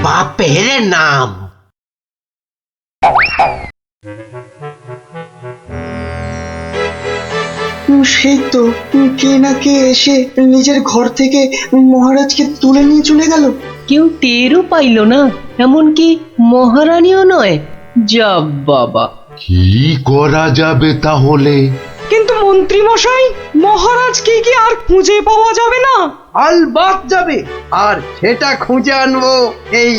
বাপের নাম। সেই তো কে না কে এসে নিজের ঘর থেকে মহারাজকে তুলে নিয়ে চলে গেল। কেউ টেরও পাইল না, এমনকি মহারানীও নয়। যা বাবা, কি করা যাবে তাহলে? কিন্তু মন্ত্রী মশাই, মহারাজকে কি আর খুঁজে পাওয়া যাবে না? আলবাত যাবে, আর সেটা খুঁজে আনবো এই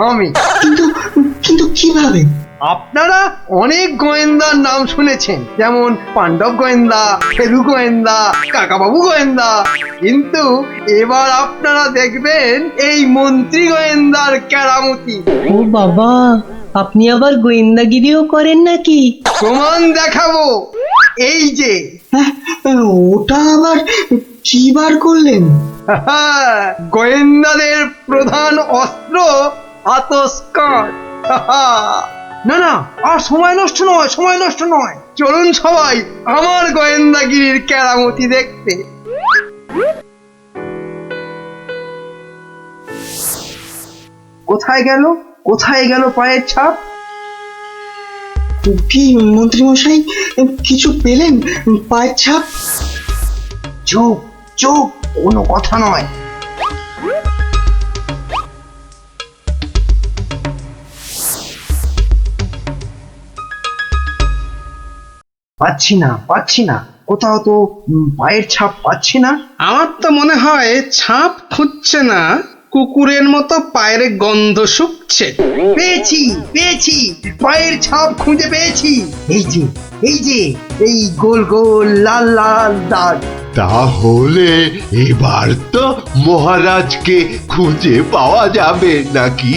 আমি। কিন্তু কিন্তু কিভাবে? আপনারা অনেক গোয়েন্দার নাম শুনেছেন, যেমন পাণ্ডব গোয়েন্দা, ফেলু গোয়েন্দা, কাকাবাবু গোয়েন্দা, কিন্তু এবার আপনারা দেখবেন এই মন্ত্রী গোয়েন্দার কেরামতি। ও বাবা, আপনি আবার গোয়েন্দাগিরিও করেন নাকি? প্রমাণ দেখাবো, এই যে। হ্যাঁ, ওটা আবার কি বার করলেন? গোয়েন্দাদের প্রধান অস্ত্র আতস কাঁচ। না না, আর সময় নষ্ট নয়, সময় নষ্ট নয়, চলুন সবাই আমার গোয়েন্দাগিরির কেরামতি দেখতে। কোথায় গেল, কোথায় গেল পায়ের ছাপ? কি মন্ত্রী মশাই, কিছু পেলেন পায়ের ছাপ? চুপ চুপ, কোনো কথা নয়। পাচ্ছি না, পাচ্ছি না, কোথাও তো পায়ের ছাপ পাচ্ছি না। আমার তো মনে হয় ছাপ খুঁজছে না, কুকুরের মতো পায়ের গন্ধ শুকছে। পেয়েছি পেয়েছি, পায়ের ছাপ খুঁজে পেয়েছি। এই যে, এই যে, এই গোল গোল লাল লাল দাগ। তাহলে এবার তো মহারাজকে খুঁজে পাওয়া যাবে নাকি?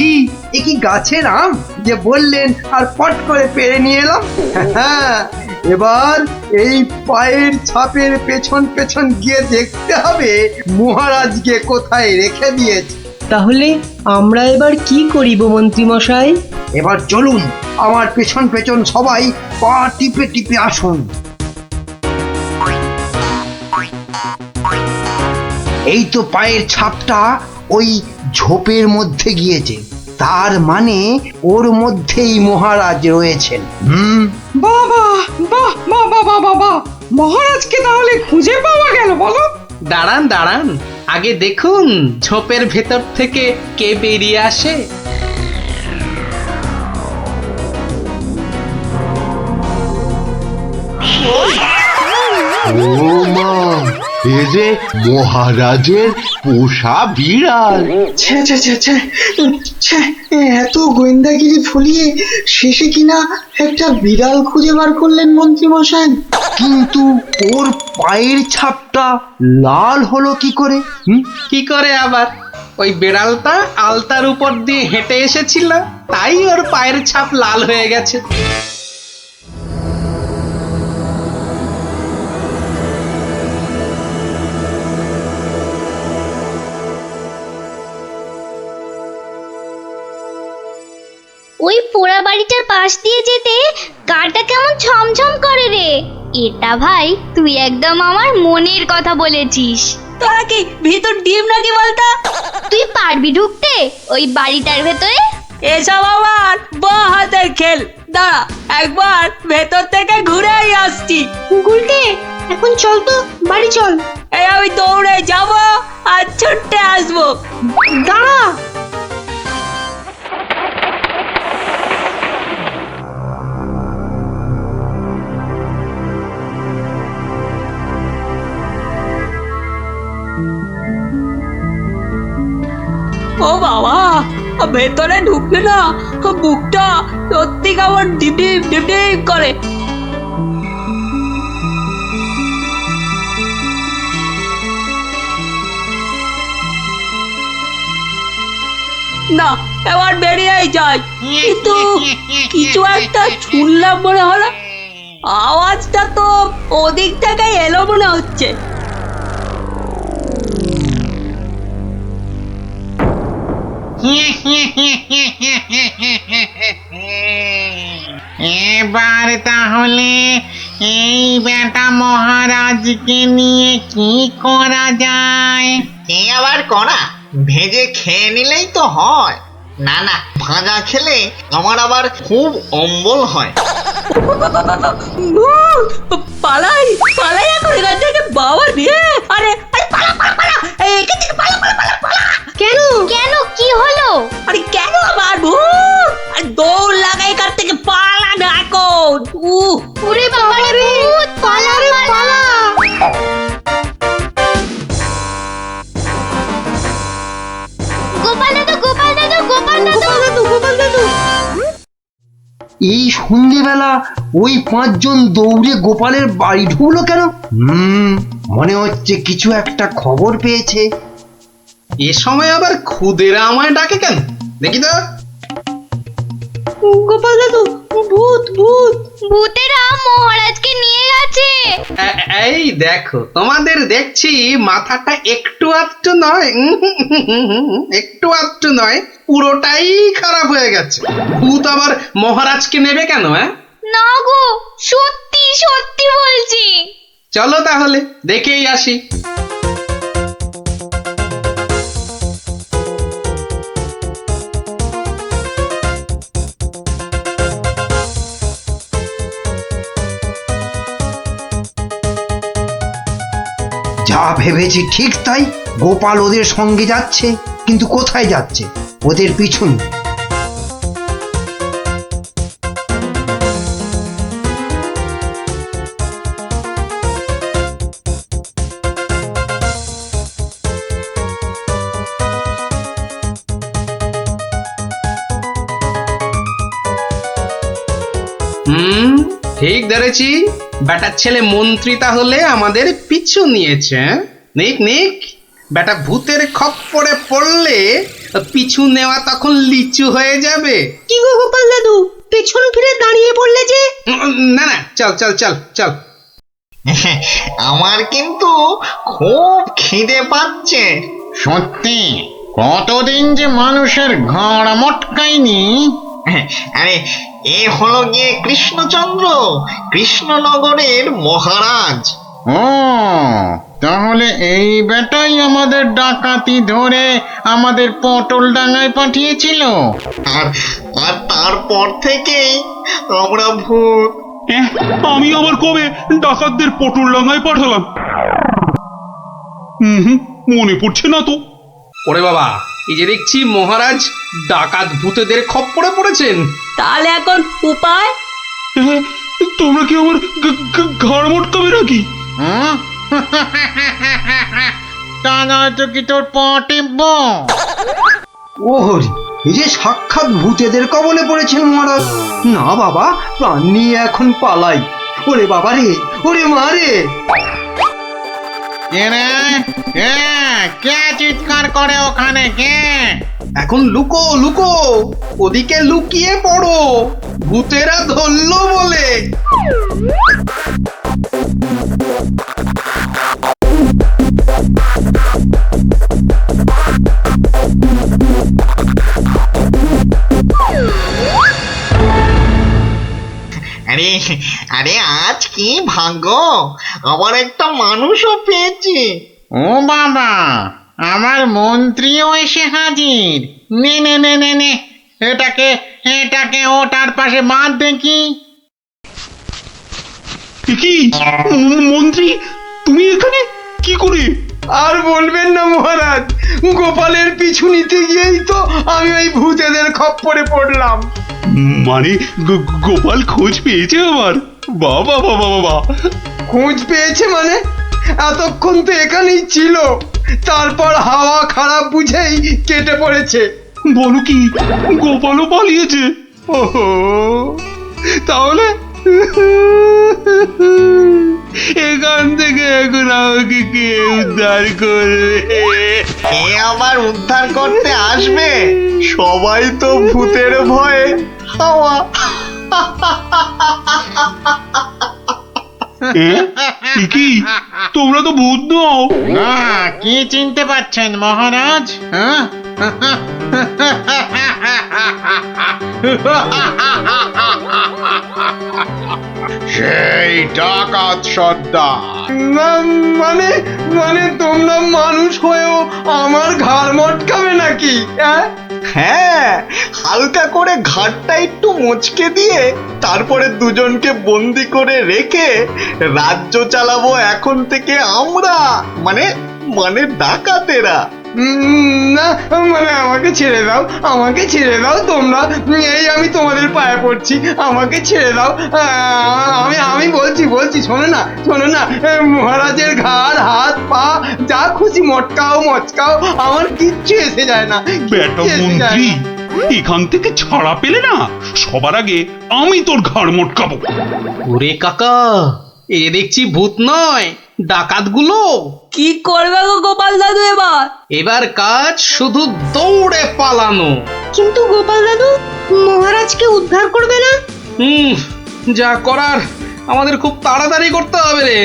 এ কি গাছের আম যে বললেন আর পট করে পেরে নিয়ে এলাম? হ্যাঁ, এবার এই পায়ের ছাপের পেছন পেছন গিয়ে দেখতে হবে মহারাজকে কোথায় রেখে দিয়েছে। তাহলে আমরা এবার কি করিব মন্ত্রী মশাই? এবার চলুন আমার পেছন পেছন সবাই পা টিপে টিপে আসুন। এই তো পায়ের ছাপটা ওই ঝোপের মধ্যে গিয়েছে, তার মানে ওর মধ্যেই মহারাজ রয়েছেন। বাবা, বাহ, বাবা, বাবা, বাবা, মহারাজকে তাহলে খুঁজে পাওয়া গেল বলো? দাঁড়ান দাঁড়ান, আগে দেখুন ঝোপের ভেতর থেকে কে বেরিয়ে আসে। ও মা, এ যে মহারাজের পোষা বিড়াল। ছ্যা ছ্যা ছ্যা ছ্যা ছ্যা, এত গোয়েন্দাগিরি ফলিয়ে শেষে কিনা একটা বিড়াল খুঁজে বার করলেন মন্ত্রী মশাই। কিন্তু ওর পায়ের ছাপটা লাল হলো কি করে? কি করে আবার? ওই বেড়ালটা আলতার উপর দিয়ে হেঁটে এসেছিল, তাই ওর পায়ের ছাপ লাল হয়ে গেছে। ওই পোড়া বাড়িটার পাশ দিয়ে যেতে গাটা কেমন ছমছম করে রে। এটা ভাই তুই একদম আমার মনের কথা বলেছিস। তোরা কি ভিতর ডিম নাকি বলতো? তুই পারবি ঢুকতে ওই বাড়িটার ভেতরে? এসব আমার বাঁ হাতের খেল, দাঁড়া একবার ভেতর থেকে ঘুরেই আসছি। গুলটে, এখন চল তো বাড়ি চল। এই আমি দৌড়ে যাব আর ছুটে আসবো। দাঁড়া। ও বাবা, ভেতরে ঢুকলে না বুকটা সত্যি কেমন ডিপ ডিপ ডিপ ডিপ করে। না, এবার বেরিয়েই যাই। কিন্তু কিছু একটা শুনলাম মনে হলো, আওয়াজটা তো ওদিক থেকে এলো মনে হচ্ছে। এবার তাহলে এই বেটা মহারাজকে নিয়ে কি করা যায়? কি আবার করা, ভেজে খেয়ে নিলেই তো হয়। না না, ভাজা খেলে আমার আবার খুব অম্বল হয়। পালাই পালাই এখন এখান থেকে, বাবা রে। আরে আরে পালা পালা পালা, এখান থেকে পালা পালা পালা পালা। কেন কেন, কি হলো? আরে কেন আবার ভূত? আর দৌড় লাগা এখান থেকে, পালা না এখন। ওরে বাবা রে ভূত, পালা রে পালা। গোপাল দাদু, গোপাল দাদু, গোপাল দাদু, গোপাল দাদু। এই সন্ধেবেলা ওই পাঁচজন দৌড়ে গোপালের বাড়ি ঢুকলো কেন? মনে হচ্ছে কিছু একটা খবর পেয়েছে। এ সময় আবার খুদেরা আমায় ডাকে কেন দেখি তো। গোপাল দাদু, ভূত ভূত। ভূতেরা মহারাজকে নিয়ে গেছে। এই দেখো, তোমাদের দেখছি মাথাটা একটু আধটু নয়, একটু আধটু নয়, পুরোটাই খারাপ হয়ে গেছে। ভূত আবার মহারাজকে নেবে কেন? না গো, সত্যি সত্যি বলছি। চলো তাহলে দেখেই আসি। যা ভেবেছি ঠিক তাই, গোপাল ওদের সঙ্গে যাচ্ছে, কিন্তু কোথায় যাচ্ছে? ওদের পিছন। ঠিক ধরেছি, বেটার ছেলে মন্ত্রী তাহলে আমাদের পিছু নিয়েছে। নিক নিক, বেটা ভূতের খপ্পরে পড়লে পিছু নেওয়া তখন লিচু হয়ে যাবে। কি গো গোপাল দাদু, পেছন ফিরে দাঁড়িয়ে পড়লে যে? না না, চল চল চল চল। আমার কিন্তু খুব খিদে পাচ্ছে। সত্যি, কতদিন যে মানুষের ঘাড় মটকায়নি। আরে, এ হলো গিয়ে কৃষ্ণচন্দ্র, কৃষ্ণনগরের মহারাজ। ও, তাহলে এই বেটাই আমাদের ডাকাতি ধরে আমাদের পটল ডাঙায় পাঠিয়েছিল। আর আর তারপর থেকেই আমরা ভূত। আমি আবার কবে ডাকাতদের পটল ডাঙায় পাঠালাম? মনে পড়ছে না তো। ওরে বাবা, এই যে দেখছি মহারাজ ডাকাত ভূতেদের খপ্পরে পড়েছেন। তাহলে এখন উপায়? তোমরা কি আমার ঘাড় মটকাবে নাকি? তা নয়তো কি তোর পা টিপব? ওহরি, এই যে সাক্ষাৎ ভূতেদের কবলে পড়েছেন মহারাজ। না বাবা, প্রাণ নিয়ে এখন পালাই। ওরে বাবা রে, ওরে মা রে। কে চিৎকার করে ওখানে? কে? এখন লুকো লুকো, ওদিকে লুকিয়ে পড়ো, ভূতেরা ধরলো বলে। আরে আরে, আজ কি ভাগ্য, আবার একটা মানুষও পেয়েছি। ও বাবা, আমার মন্ত্রীও এসে হাজির। নে নে নে নে নে, এটাকে এটাকে ওটার পাশে বাঁধ দেখি। কি মন্ত্রী, তুমি এখানে কি করে? আর বলবেন না মহারাজ, গোপালের পিছু নিতে গিয়েই তো আমি ওই ভূতেদের খপ্পরে পড়লাম। মানে গোপাল খোঁজ পেয়েছে আমার? বাবা বাবা বাবা, খোঁজ পেয়েছে মানে? এতক্ষণ তো এখানেই ছিল, তারপর হাওয়া খারাপ বুঝেই কেটে পড়েছে। বলো কি, গোপালও পালিয়েছে? ওহো, তাহলে এখান থেকে এখন আমাকে কে উদ্ধার করবে? কে আবার উদ্ধার করতে আসবে? সবাই তো ভূতের ভয়ে হাওয়া। কি তোমরা তো ভূত নও? না, কি চিনতে পারছেন মহারাজ? সেই ডাকাত সর্দার। মানে মানে তোমরা মানুষ হয়েও আমার ঘাড় মটকাবে নাকি? হ্যাঁ, হালকা করে ঘাটটা একটু মুচকে দিয়ে তারপরে দুজনকে বন্দি করে রেখে রাজ্য চালাবো এখন থেকে আমরা, মানে মানে ডাকাতেরা। না মানে আমাকে ছেড়ে দাও, আমাকে ছেড়ে দাও তোমরা, এই আমি তোমাদের পায়ে পড়ছি, আমাকে ছেড়ে দাও। আমি বলছি শোনো না, মহারাজের ঘাড় হাত পা যা খুশি মটকাও, আমার কিচ্ছু এসে যায় না। বেটা মন্ত্রী, এখান থেকে ছাড়া পেলে না সবার আগে আমি তোর ঘাড় মটকাবো। ওরে কাকা, এ দেখছি ভূত নয়, ডাকাতগুলো। কি করবে গো গোপাল দাদু এবার? এবার কাজ শুধু দৌড়ে পালানো। কিন্তু গোপাল দাদু, মহারাজকে উদ্ধার করবে না? যা করার আমাদের খুব তাড়াতাড়ি করতে হবে রে।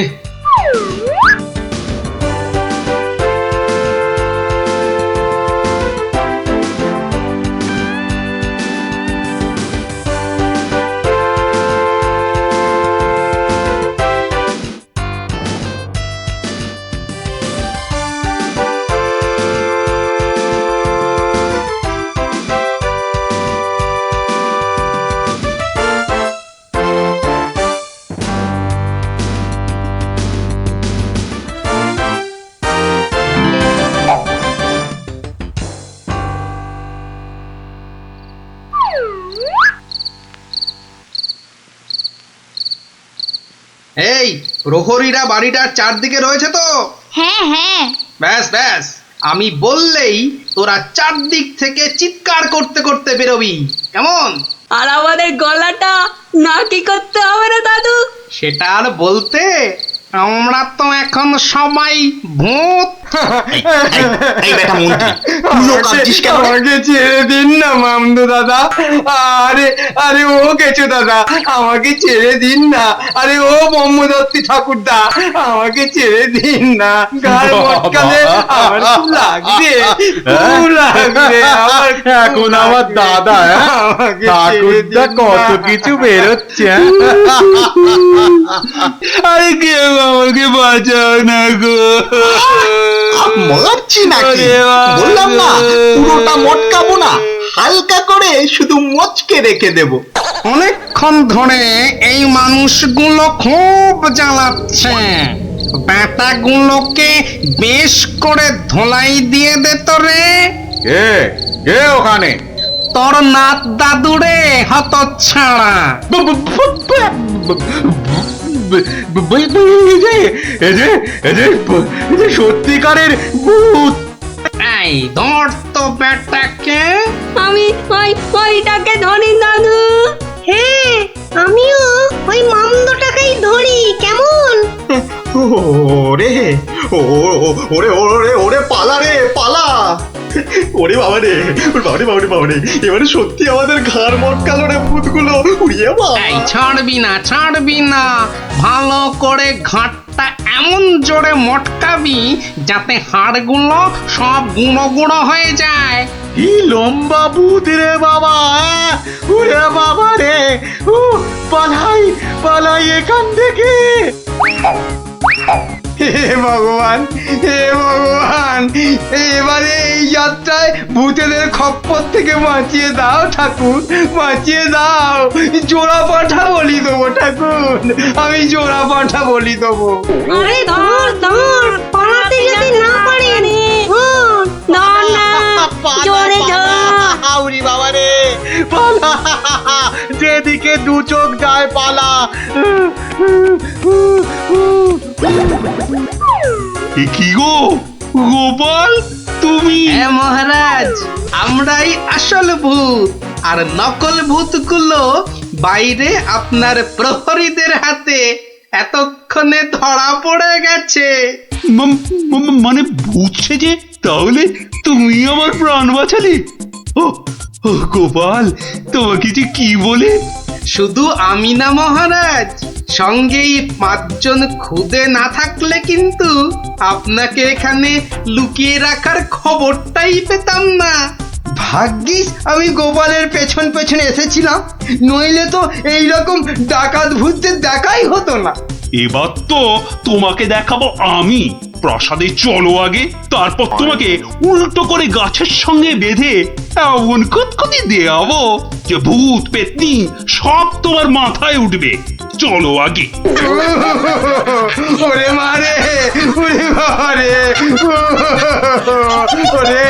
এই প্রহরীরা বাড়িটার চারদিকে রয়েছে তো? হ্যাঁ হ্যাঁ। ব্যাস, আমি বললেই তোরা চারদিক থেকে চিৎকার করতে করতে বেরোবি, কেমন? আর আমাদের গলাটা না কি করতে হবে না দাদু? সেটা আর বলতে, আমরা তো এখন সবাই ভূত। এই বেটা মন্ত্রী, তুইও কাঁদছিস কেন? আমাকে ছেড়ে দিন না মামদু দাদা। আরে ও কেচু দাদা, আমাকে ছেড়ে দিন না। আরে ও ব্রহ্মদত্তি ঠাকুরদা, আমাকে ছেড়ে দিন না। গাল মটকালে আমার খুব লাগবে, আমার এখন আমার দাদা ঠাকুরদা কত কিছু বেরোচ্ছে। আরে কেউ আমাকে বাঁচাও না গো। মারছি নাকি? বললাম না পুরোটা মটকাবো না, হালকা করে শুধু মচকে রেখে দেব। অনেকক্ষণ ধরে এই মানুষগুলো খুব জ্বালাচ্ছে, ব্যাটাগুলোকে বেশ করে ধোলাই দিয়ে দে তো রে। কে ওখানে? তোর নাত দাদুরে হতচ্ছাড়া। সত্যিকারের ভূত। এই ধর তো ব্যাটাকে। আমি ওইটাকে ধরি দাদু। হ্যাঁ, আমিও ওই মামদটাকেই ধরি, কেমন? ওরে ওরে ওরে ওরে পালা রে পালা। ওরে বাবা রে, বাবা রে, এবারে সত্যি আমাদের ঘাড় মটকালো রে ভূতগুলো। উড়িয়ে বাবা, এই ছাড়বি না, ভালো করে ঘাটটা এমন জোরে মটকাবি যাতে হাড়গুলো সব গুঁড়ো গুঁড়ো হয়ে যায়। কি লম্বা ভূত রে বাবা। ওরে বাবা রে, পালাই এখান থেকে। হে ভগবান, এবারে এই যাত্রায় ভূতেদের খপ্পর থেকে বাঁচিয়ে দাও ঠাকুর, বাঁচিয়ে দাও। জোড়া পাঠা বলি দেবো ঠাকুর, আমি জোড়া পাঠা বলি দেবো। আরে ধর, পালাতে যদি না পারে। না, জোরে ধর। উড়ি বাবা রে, পালা, যেদিকে দু চোখ যায় পালা। কি গো গোপাল, তুমি? হ্যাঁ মহারাজ, আমরাই আসল ভূত, আর নকল ভূতগুলো বাইরে আপনার প্রহরীদের হাতে এতক্ষণে ধরা পড়ে গেছে। মানে ভূত সেজে? তাহলে তুমি আমার প্রাণ বাঁচালে? ও গোপাল, তোমাকে যে কি বলে। শুধু আমি না মহারাজ, সঙ্গেই 5 জন খুদে না থাকলে কিন্তু আপনাকে এখানে লুকিয়ে রাখার খবরটাই পেতাম না। ভাগ্যিস আমি গোপালের পেছন এসেছিলাম, নইলে তো এইরকম ডাকাত ভূতদের দেখাই হতো না। এবার তো তোমাকে দেখাবো আমি প্রাসাদে চলো আগে, তারপর তোমাকে উল্টো করে গাছের সঙ্গে বেঁধে এমন কুতকুতি দেওয়াবো যে ভূত পেতনি সব তোমার মাথায় উঠবে। চলো আগে। ওরে মারে, ওরে মারে, ওরে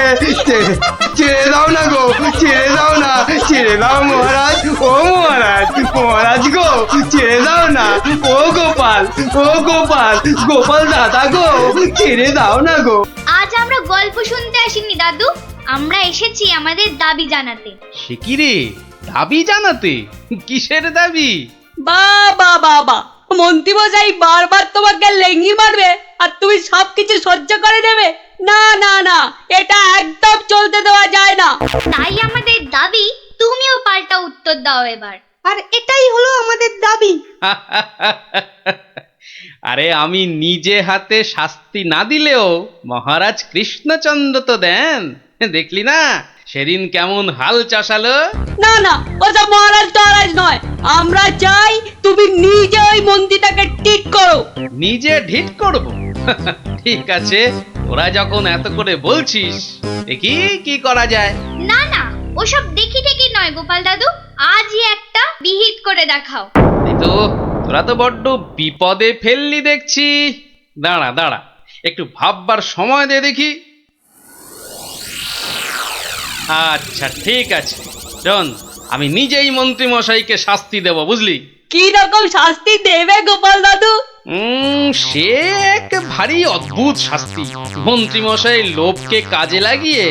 ছেড়ে দাও না গো, ছেড়ে দাও না, ছেড়ে দাও মহারাজ, ও মহারাজ, মহারাজ গো, ছেড়ে দাও না, ও গোপাল, ও গোপাল, গোপাল দাদা গো, ছেড়ে দাও না গো। আজ আমরা গল্প শুনতে আসিনি দাদু, আমরা এসেছি আমাদের দাবি জানাতে। সে কি রে, দাবি জানাতে? কিসের দাবি? বাবা বাবা, মন্ত্রীমশাই বারবার তোমাকে লেঙ্গি মারবে আর তুমি সবকিছু সহ্য করে নেবে? না না না, এটা একদম চলতে দেওয়া যায় না। তাই আমাদের দাবি তুমিও পাল্টা উত্তর দাও এবার। আর এটাই হলো আমাদের দাবি। আরে আমি নিজে হাতে শাস্তি না দিলেও মহারাজ কৃষ্ণচন্দ্র তো দেন, দেখলি না সেদিন কেমন হাল চাষালো। না না, ওসব মহারাজ টহারাজ নয়, আমরা চাই তুমি নিজে ওই মন্ত্রীটাকে ঠিক করো। নিজে ঢিট করব? ঠিক আছে, তোরা যখন এত করে বলছিস, দেখি কি করা যায়। না না, ওসব দেখি টেকি নয় গোপাল দাদু, আজই একটা বিহিত করে দেখাও। এই তো, তোরা তো বড্ড বিপদে ফেললি দেখছি। দাঁড়া দাঁড়া, একটু ভাববার সময় দে দেখি। আচ্ছা ঠিক আছে, শোন, আমি নিজেই মন্ত্রী মশাইকে শাস্তি দেব, বুঝলি? কি রকম শাস্তি দেবে গোপাল দাদু? সে এক ভারী অদ্ভুত শাস্তি। মন্ত্রী মশাই লোভকে কাজে লাগিয়ে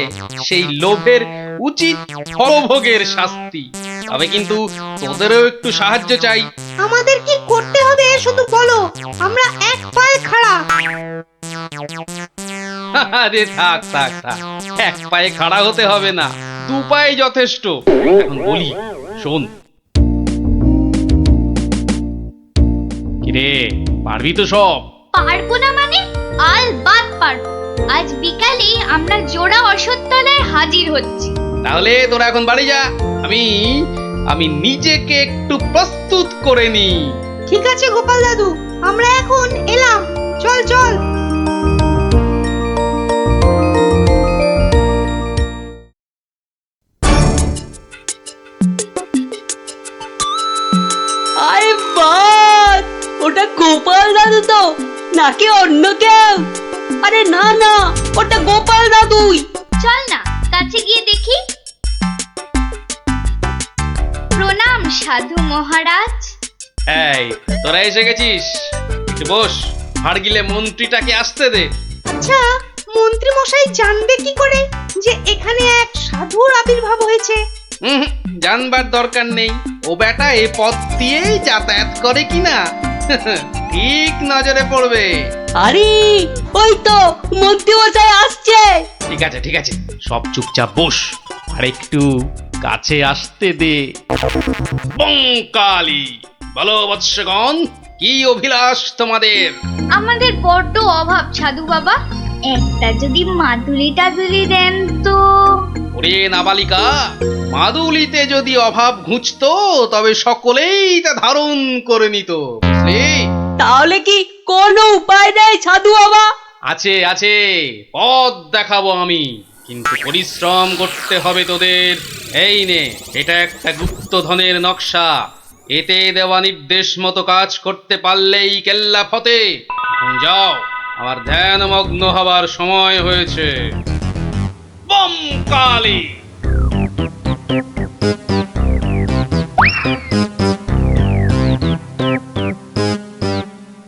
সেই লোভের উচিত ফলভোগের শাস্তি। তবে কিন্তু তোদেরও একটু সাহায্য চাই। আমাদের কি করতে হবে শুধু বলো, আমরা এক পায়ে খাড়া। আরে থাক থাক থাক, এক পায়ে খাড়া হতে হবে না, দু পায়ে যথেষ্ট। এখন বলি, শোন। কিরে, পারবি তো সব? পারবো না মানে? আলবাত পারবো। আজ বিকালে আমরা জোড়া অশ্বত্থতলায় হাজির হচ্ছি। তাহলে তোরা এখন বাড়ি যা, আমি নিজেকে একটু প্রস্তুত করে নি। ঠিক আছে গোপাল দাদু, আমরা এখন এলাম, চল চল। আরে বাস, ওটা গোপাল দাদু তো নাকি অন্য কেউ? আরে না না, ওটা গোপাল দাদুই। চল না কাছে গিয়ে দেখি। প্রণাম সাধু মহারাজ। এই, তোরা এসে গেছিস, একটু বস। হাড় গিলে মন্ত্রীটাকে আসতে দে। আচ্ছা, মন্ত্রী মশাই জানবে কি করে যে এখানে এক সাধুর আবির্ভাব হয়েছে? জানবার দরকার নেই, ও বেটা এ পথ দিয়েই যাতায়াত করে কিনা ঠিক নজরে পড়বে। আরে ওই তো মন্ত্রী মশাই আসছে। ঠিক আছে ঠিক আছে, সব চুপচাপ বস, আর একটু কাছে আসতে দে। বঙ্কালি, বলো বৎসগণ, কি অভিলাষ তোমাদের? আমাদের বড্ড অভাব সাধু বাবা, একটা যদি মাদুলি টাদুলি দেন তো। ওরে নাবালিকা, মাদুলিতে যদি অভাব ঘুচতো তবে সকলেই তা ধারণ করে নিত, বুঝলি? তাহলে কি কোনো উপায় নেই সাধু বাবা? আছে আছে, পথ দেখাবো আমি, কিন্তু পরিশ্রম করতে হবে তোদের। এই নে, এটা একটা গুপ্তধনের নকশা, এতে দেওয়া নির্দেশ মতো কাজ করতে পারলেই কেল্লা ফতে। এখন যাও, আমার ধ্যানমগ্ন হবার সময় হয়েছে। বম কালী।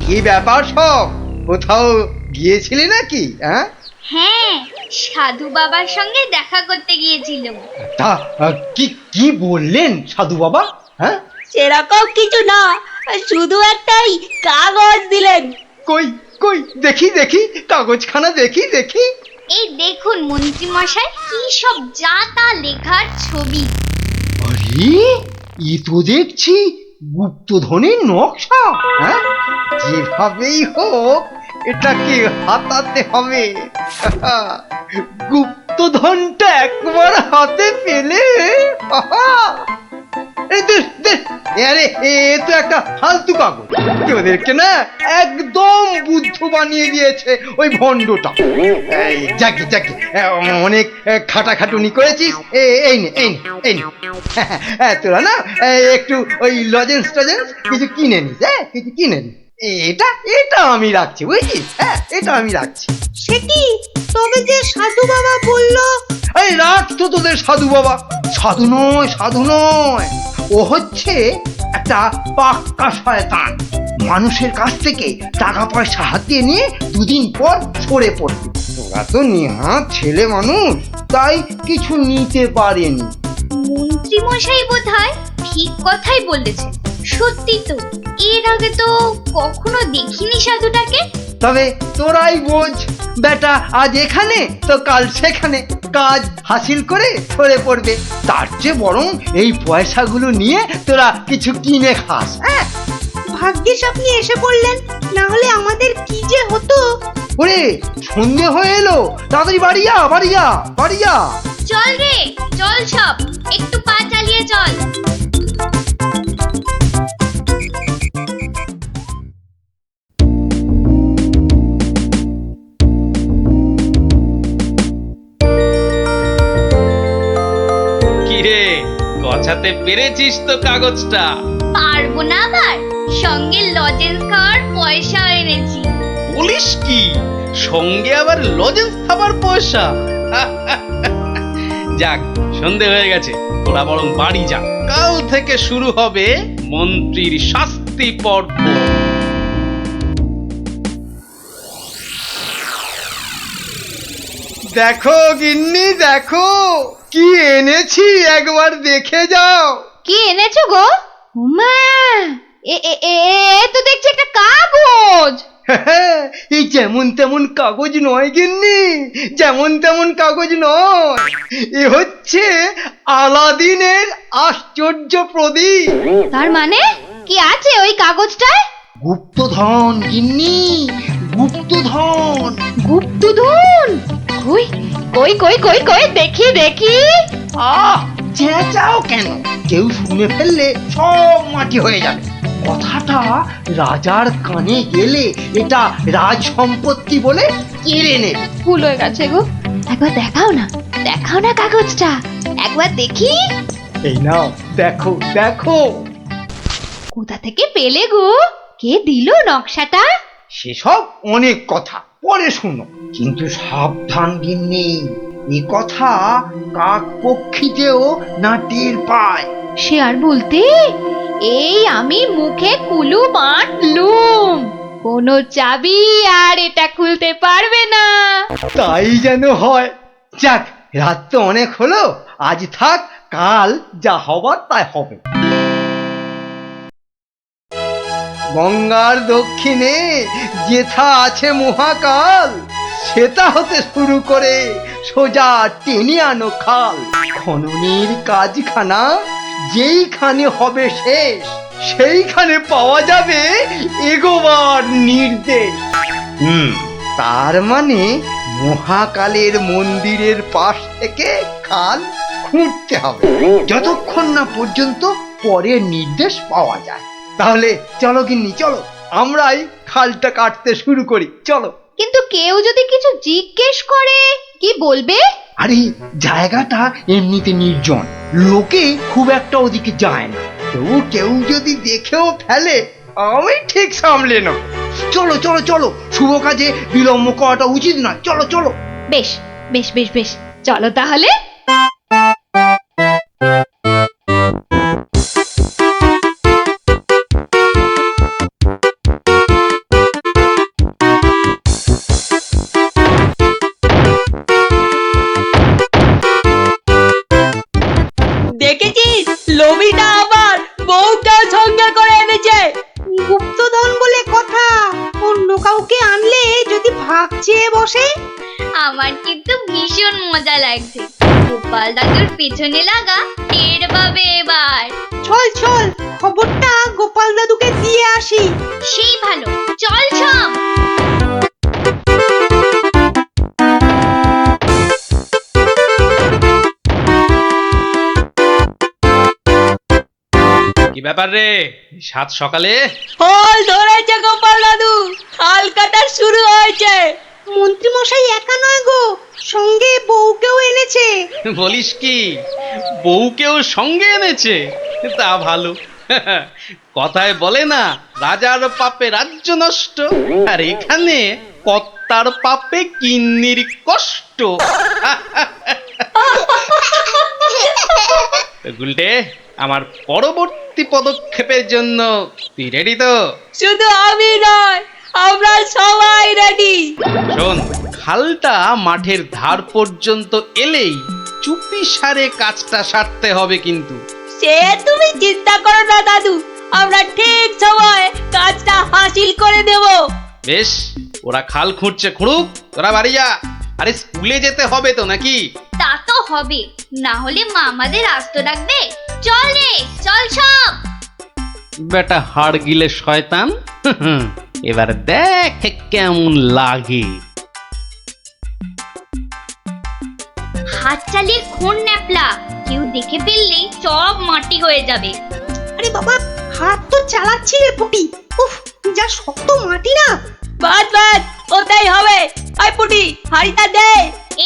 কি ব্যাপার সব, কোথাও গিয়েছিলি নাকি? হ্যাঁ, সাধু বাবার সঙ্গে দেখা করতে গিয়েছিলাম। তা কি কি বললেন সাধু বাবা? সেরকম কিছু না, শুধু একটাই কাগজ দিলেন। কই কই দেখি দেখি, কাগজখানা দেখি দেখি। এই দেখুন মন্ত্রী মশাই, কি সব যা তা লেখার ছবি। আরে, এ তো দেখছি গুপ্তধনের নকশা। যেভাবেই হোক এটাকে হাতাতে হবে। গুপ্তধনটা একবার হাতে পেলে, এই দে দে আরে এ তো একটা ফালতু কাগজ, ওদেরকে না একদম বুদ্ধ বানিয়ে দিয়েছে ওই ভণ্ডটা। যাকে যাকে অনেক খাটাখাটুনি করেছিস, এই নে এই নে এই নে। তোরা না একটু ওই লজেন্স টজেন্স কিছু কিনে নিস, কিছু কিনে নিস। এটা এটা আমি রাখছি, বুঝছিস? হ্যাঁ, এটা আমি রাখছি। সে কি, তবে যে সাধু বাবা বললো? এই রাখ তো তোদের সাধু বাবা। সাধু নয়, সাধু নয়, ও হচ্ছে একটা পাক্কা শয়তান। মানুষের কাছ থেকে টাকা পয়সা হাতিয়ে নিয়ে দুদিন পর সরে পড়বে। তোরা তো নেহাত ছেলে মানুষ, তাই কিছু নিতে পারেনি। মন্ত্রী মশাই বোধহয় ঠিক কথাই বলেছেন। সত্যি তো, এর আগে তো কখনো দেখিনি সাধুটাকে। তবে তোরাই বোঝ, বেটা আজ এখানে তো কাল সেখানে কাজ হাসিল করে সরে পড়বে। তার চেয়ে বরং এই পয়সাগুলো নিয়ে তোরা কিছু কিনে খাস। ভাগ্যিস আপনি এসে পড়লেন, না হলে আমাদের কি যে হতো। ওরে সন্ধে হয়ে এলো, তাড়াতাড়ি বাড়ি যা, বাড়ি যা, বাড়ি যা। চল রে চল, সব একটু পা চালিয়ে চল। কিরে, গছাতে পেরেছিস তো কাগজটা? পারবো না আবার, সঙ্গে লজেন্স খাওয়ার পয়সা এনেছি। বলিস কি, সঙ্গে আবার লজেন্স খাবার পয়সা? যাক, সন্ধে হয়ে গেছে, তোরা বরং বাড়ি যা। কাল থেকে শুরু হবে মন্ত্রীর শাস্তি পর্ব। দেখো গিন্নি, দেখো কি এনেছি, একবার দেখে যাও। কি এনেছো গো? মা, তো দেখছি একটা কাগজ। এই যেমন তেমন কাগজ নয় গিন্নি, যেমন তেমন কাগজ নয়। এ হচ্ছে আলাদিনের আশ্চর্য প্রদীপ। তার মানে কি আছে ওই কাগজটায়? গুপ্তধন গিন্নি, গুপ্তধন। গুপ্তধন? কই কই কই কই কই, দেখি দেখি। চেঁচাও কেন? কেউ শুনে ফেললে সব মাটি হয়ে যাবে। কথাটা রাজার কানে গেলে এটা রাজ সম্পত্তি বলে কেড়ে নেবে। ভুল হয়ে গেছে গো, একবার দেখাও না, দেখাও না কাগজটা, একবার দেখি। এই নাও, দেখো দেখো। কোথা থেকে পেলে গো? কে দিল নকশাটা? সেসব অনেক কথা পরে শুনো, কিন্তু সাবধান গিন্নি, এ কথা কাক পক্ষীতেও না টের পায়। সে আর বলতে, এই আমি মুখে কুলু বাঁধলুম, কোনো চাবি আর এটা খুলতে পারবে না। তাই যেন হয়। যাক, রাত তো অনেক হলো, আজ থাক, কাল যা হবার তাই হবে। গঙ্গার দক্ষিণে যেথা আছে মহাকাল, সেটা হতে শুরু করে সোজা টেনে আনো খাল। খননের কাজখানা যেইখানে হবে শেষ, সেইখানে পাওয়া যাবে এগোবার নির্দেশ। তার মানে মহাকালের মন্দিরের পাশ থেকে খাল খুঁড়তে হবে, যতক্ষণ না পর্যন্ত পরের নির্দেশ পাওয়া যায়। তাহলে চলো গিন্নি, চলো, আমরাই খালটা কাটতে শুরু করি, চলো। কিন্তু কেউ যদি কিছু জিজ্ঞেস করে, কি বলবে? আরে জায়গাটা এমনিতে নির্জন, লোকে খুব একটা ওদিকে যায় না। তবু কেউ যদি দেখেও ফেলে, আমি ঠিক সামলে নেব। চলো চলো চলো, শুভ কাজে বিলম্ব করাটা উচিত নয়। চলো চলো। বেশ বেশ বেশ বেশ, চলো তাহলে। দেখেছিস, লোভিটা আবার বউটা সঙ্গে করে এনেছে। গুপ্তধন বলে কথা, অন্য কাউকে আনলে যদি ভাগ চেয়ে বসে। আমার কিন্তু ভীষণ মজা লাগছে। গোপাল দাদুর পেছনে লাগা টের পাবে এবার। চল চল, খবরটা গোপাল দাদুকে দিয়ে আসি। সেই ভালো, চল সব। কি ব্যাপার রে, সাত সকালে? ফল ধরেছে গোপাল দাদু, খাল কাটা শুরু হয়েছে। মন্ত্রী মশাই একা নয় গো, সঙ্গে বউকেও এনেছে। বলিস কি, বউকেও সঙ্গে এনেছে? তা ভালো। কথায় বলে না, রাজার পাপে রাজ্য নষ্ট, আর এখানে কর্তার পাপে কিন্নির কষ্ট। গুলটে, আমার পরবর্তী পদক্ষেপের জন্য তুই রেডি তো? শুধু আমি নয়, আমরা সবাই রেডি। শোন, খালটা মাঠের ধার পর্যন্ত এলেই চুপি সারে কাজটা সারতে হবে কিন্তু। সে তুমি চিন্তা করো না দাদু, আমরা ঠিক সময় কাজটা হাসিল করে দেব। বেশ, ওরা খাল খুঁড়ছে খুঁড়ুক, তোরা বাড়ি যা। আরে স্কুলে যেতে হবে তো নাকি? তা তো হবে, না হলে মা আমাদের আস্ত ডাকবে। চল রে, চল সব। বেটা হাড় গিলে শয়তান, এবার দেখ কেমন লাগে। হাত চালিয়ে খুন ন্যাপলা, কেউ দেখে ফেললেই সব মাটি হয়ে যাবে। আরে বাবা, হাত তো চালাচ্ছি রে পুটি। উফ, যা শক্ত মাটি না। বাদ বাদ, ওটাই হবে। আই পুটি, হাড়িটা দে।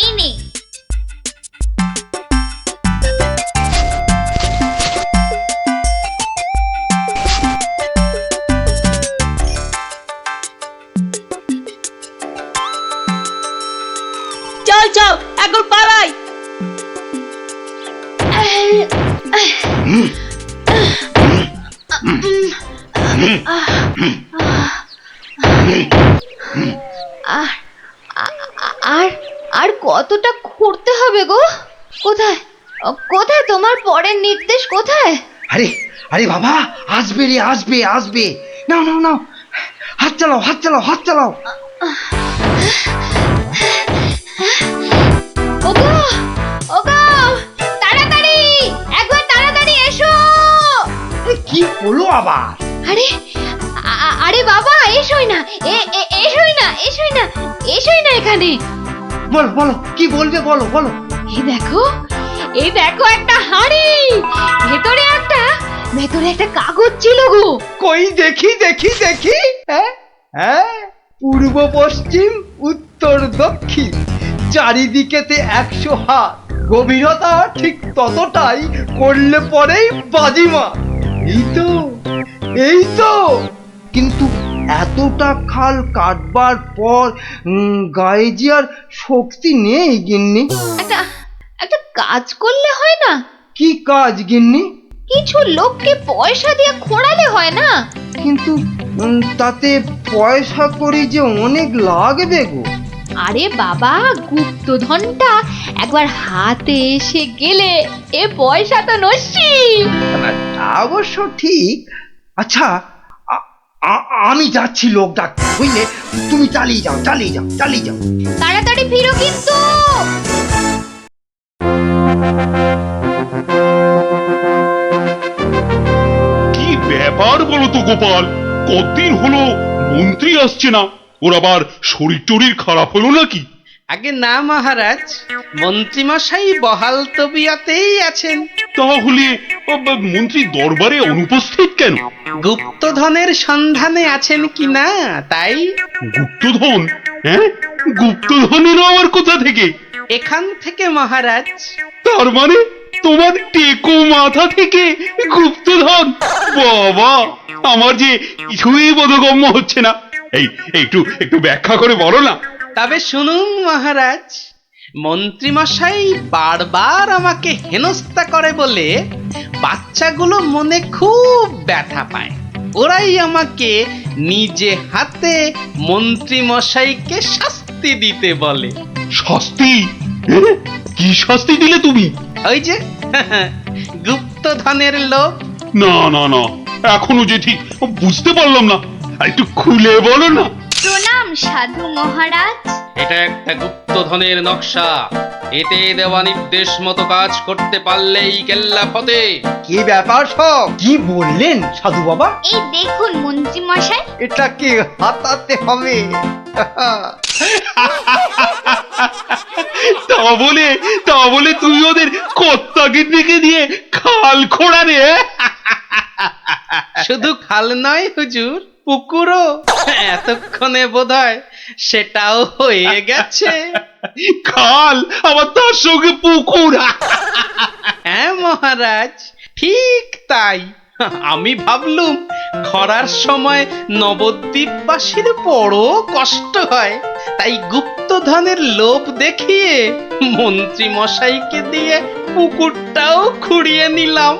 এই নে। চল চল, এখন পালাই। আর কতটা খুঁড়তে হবে গো? কোথায় কোথায় তোমার পরের নির্দেশ কোথায়? আরে আরে বাবা, আসবে রে, আসবে আসবে। নাও নাও নাও, হাত চালাও, হাত চালাও, হাত চালাও। ওগো ওগো, তাড়াতাড়ি, একবার তাড়াতাড়ি এসো। কি হলো আবার? আরে আরে বাবা, এসোই না, এসোই না, এসোই না, এসোই না এখানে। বলো বলো, কি বলবে বলো বলো। এই দেখো একটা হাঁড়ি, ভেতরে একটা কাগজ ছিল গো। কই দেখি দেখি দেখি। হ্যাঁ হ্যাঁ, পূর্ব পশ্চিম উত্তর দক্ষিণ চারিদিকেতে 100 হাত, গভীরতা ঠিক ততটাই, করলে পরেই বাজিমা। এই তো, এই তো। কিন্তু এতটা খাল কাটবার পর গায়ে যে আর শক্তি নেই গিন্নি। একটা কাজ করলে হয় না? কি কাজ গিন্নি? কিছু লোককে পয়সা দিয়ে খোঁড়ালে হয় না? কিন্তু তাতে পয়সা করি যে অনেক লাগবে গো। আরে বাবা, গুপ্তধনটা একবার হাতে এসে গেলে এ পয়সা তো নস্যি। অবশ্য ঠিক। আচ্ছা, আমি যাচ্ছি লোক ডাকতে, বুঝলে? তুমি চালিয়ে যাও, চালিয়ে যাও, চালিয়ে যাও। তাড়াতাড়ি ফিরো কিন্তু। কি ব্যাপার বলো তো গোপাল, কতদিন হলো মন্ত্রী আসছে না? ওর আবার শরীর টরীর খারাপ হলো নাকি? আগে না মহারাজ, মন্ত্রীমশাই বহাল তবিয়তেই আছেন। তাহলে মন্ত্রী দরবারে অনুপস্থিত কেন? গুপ্তধনের সন্ধানে আছেন কিনা তাই। গুপ্তধন? হ্যাঁ, গুপ্তধনেরও আবার কোথা থেকে? এখান থেকে মহারাজ। তার মানে তোমার টেকো মাথা থেকে গুপ্তধন? বাবা, আমার যে কিছুই বোধগম্য হচ্ছে না। এই একটু একটু ব্যাখ্যা করে বলো না। তবে শুনুন মহারাজ, মন্ত্রীমশাই বারবার আমাকে হেনস্থা করে বলে বাচ্চাগুলো মনে খুব ব্যথা পায়। ওরাই আমাকে নিজে হাতে মন্ত্রীমশাইকে শাস্তি দিতে বলে। শাস্তি? কি শাস্তি দিলে তুমি? ওই যে গুপ্তধনের লোভ। না না না, এখনো যে ঠিক বুঝতে পারলাম না, একটু খুলে বলো না। প্রণাম সাধু মহারাজ। এটা একটা গুপ্তধনের নকশা, এতে দেওয়া নির্দেশ মতো কাজ করতে পারলেই কেল্লা ফতে। কি ব্যাপার সব? কি বললেন সাধু বাবা? এই দেখুন মন্ত্রী মশাই। এটাকে হাতাতে হবে। তা বলে তুই ওদের কর্তাকে ডেকে দিয়ে খাল খোঁড়া রে? শুধু খাল নয় হুজুর, পুকুরও এতক্ষণে বোধহয় সেটাও হয়ে গেছে। খাল আবার তার সঙ্গে পুকুর। হ্যাঁ মহারাজ, ঠিক তাই। আমি ভাবলুম খরার সময় নবদ্বীপবাসীর বড় কষ্ট হয়, তাই গুপ্তধনের লোভ দেখিয়ে মন্ত্রী মশাইকে দিয়ে পুকুরটাও খুঁড়িয়ে নিলাম।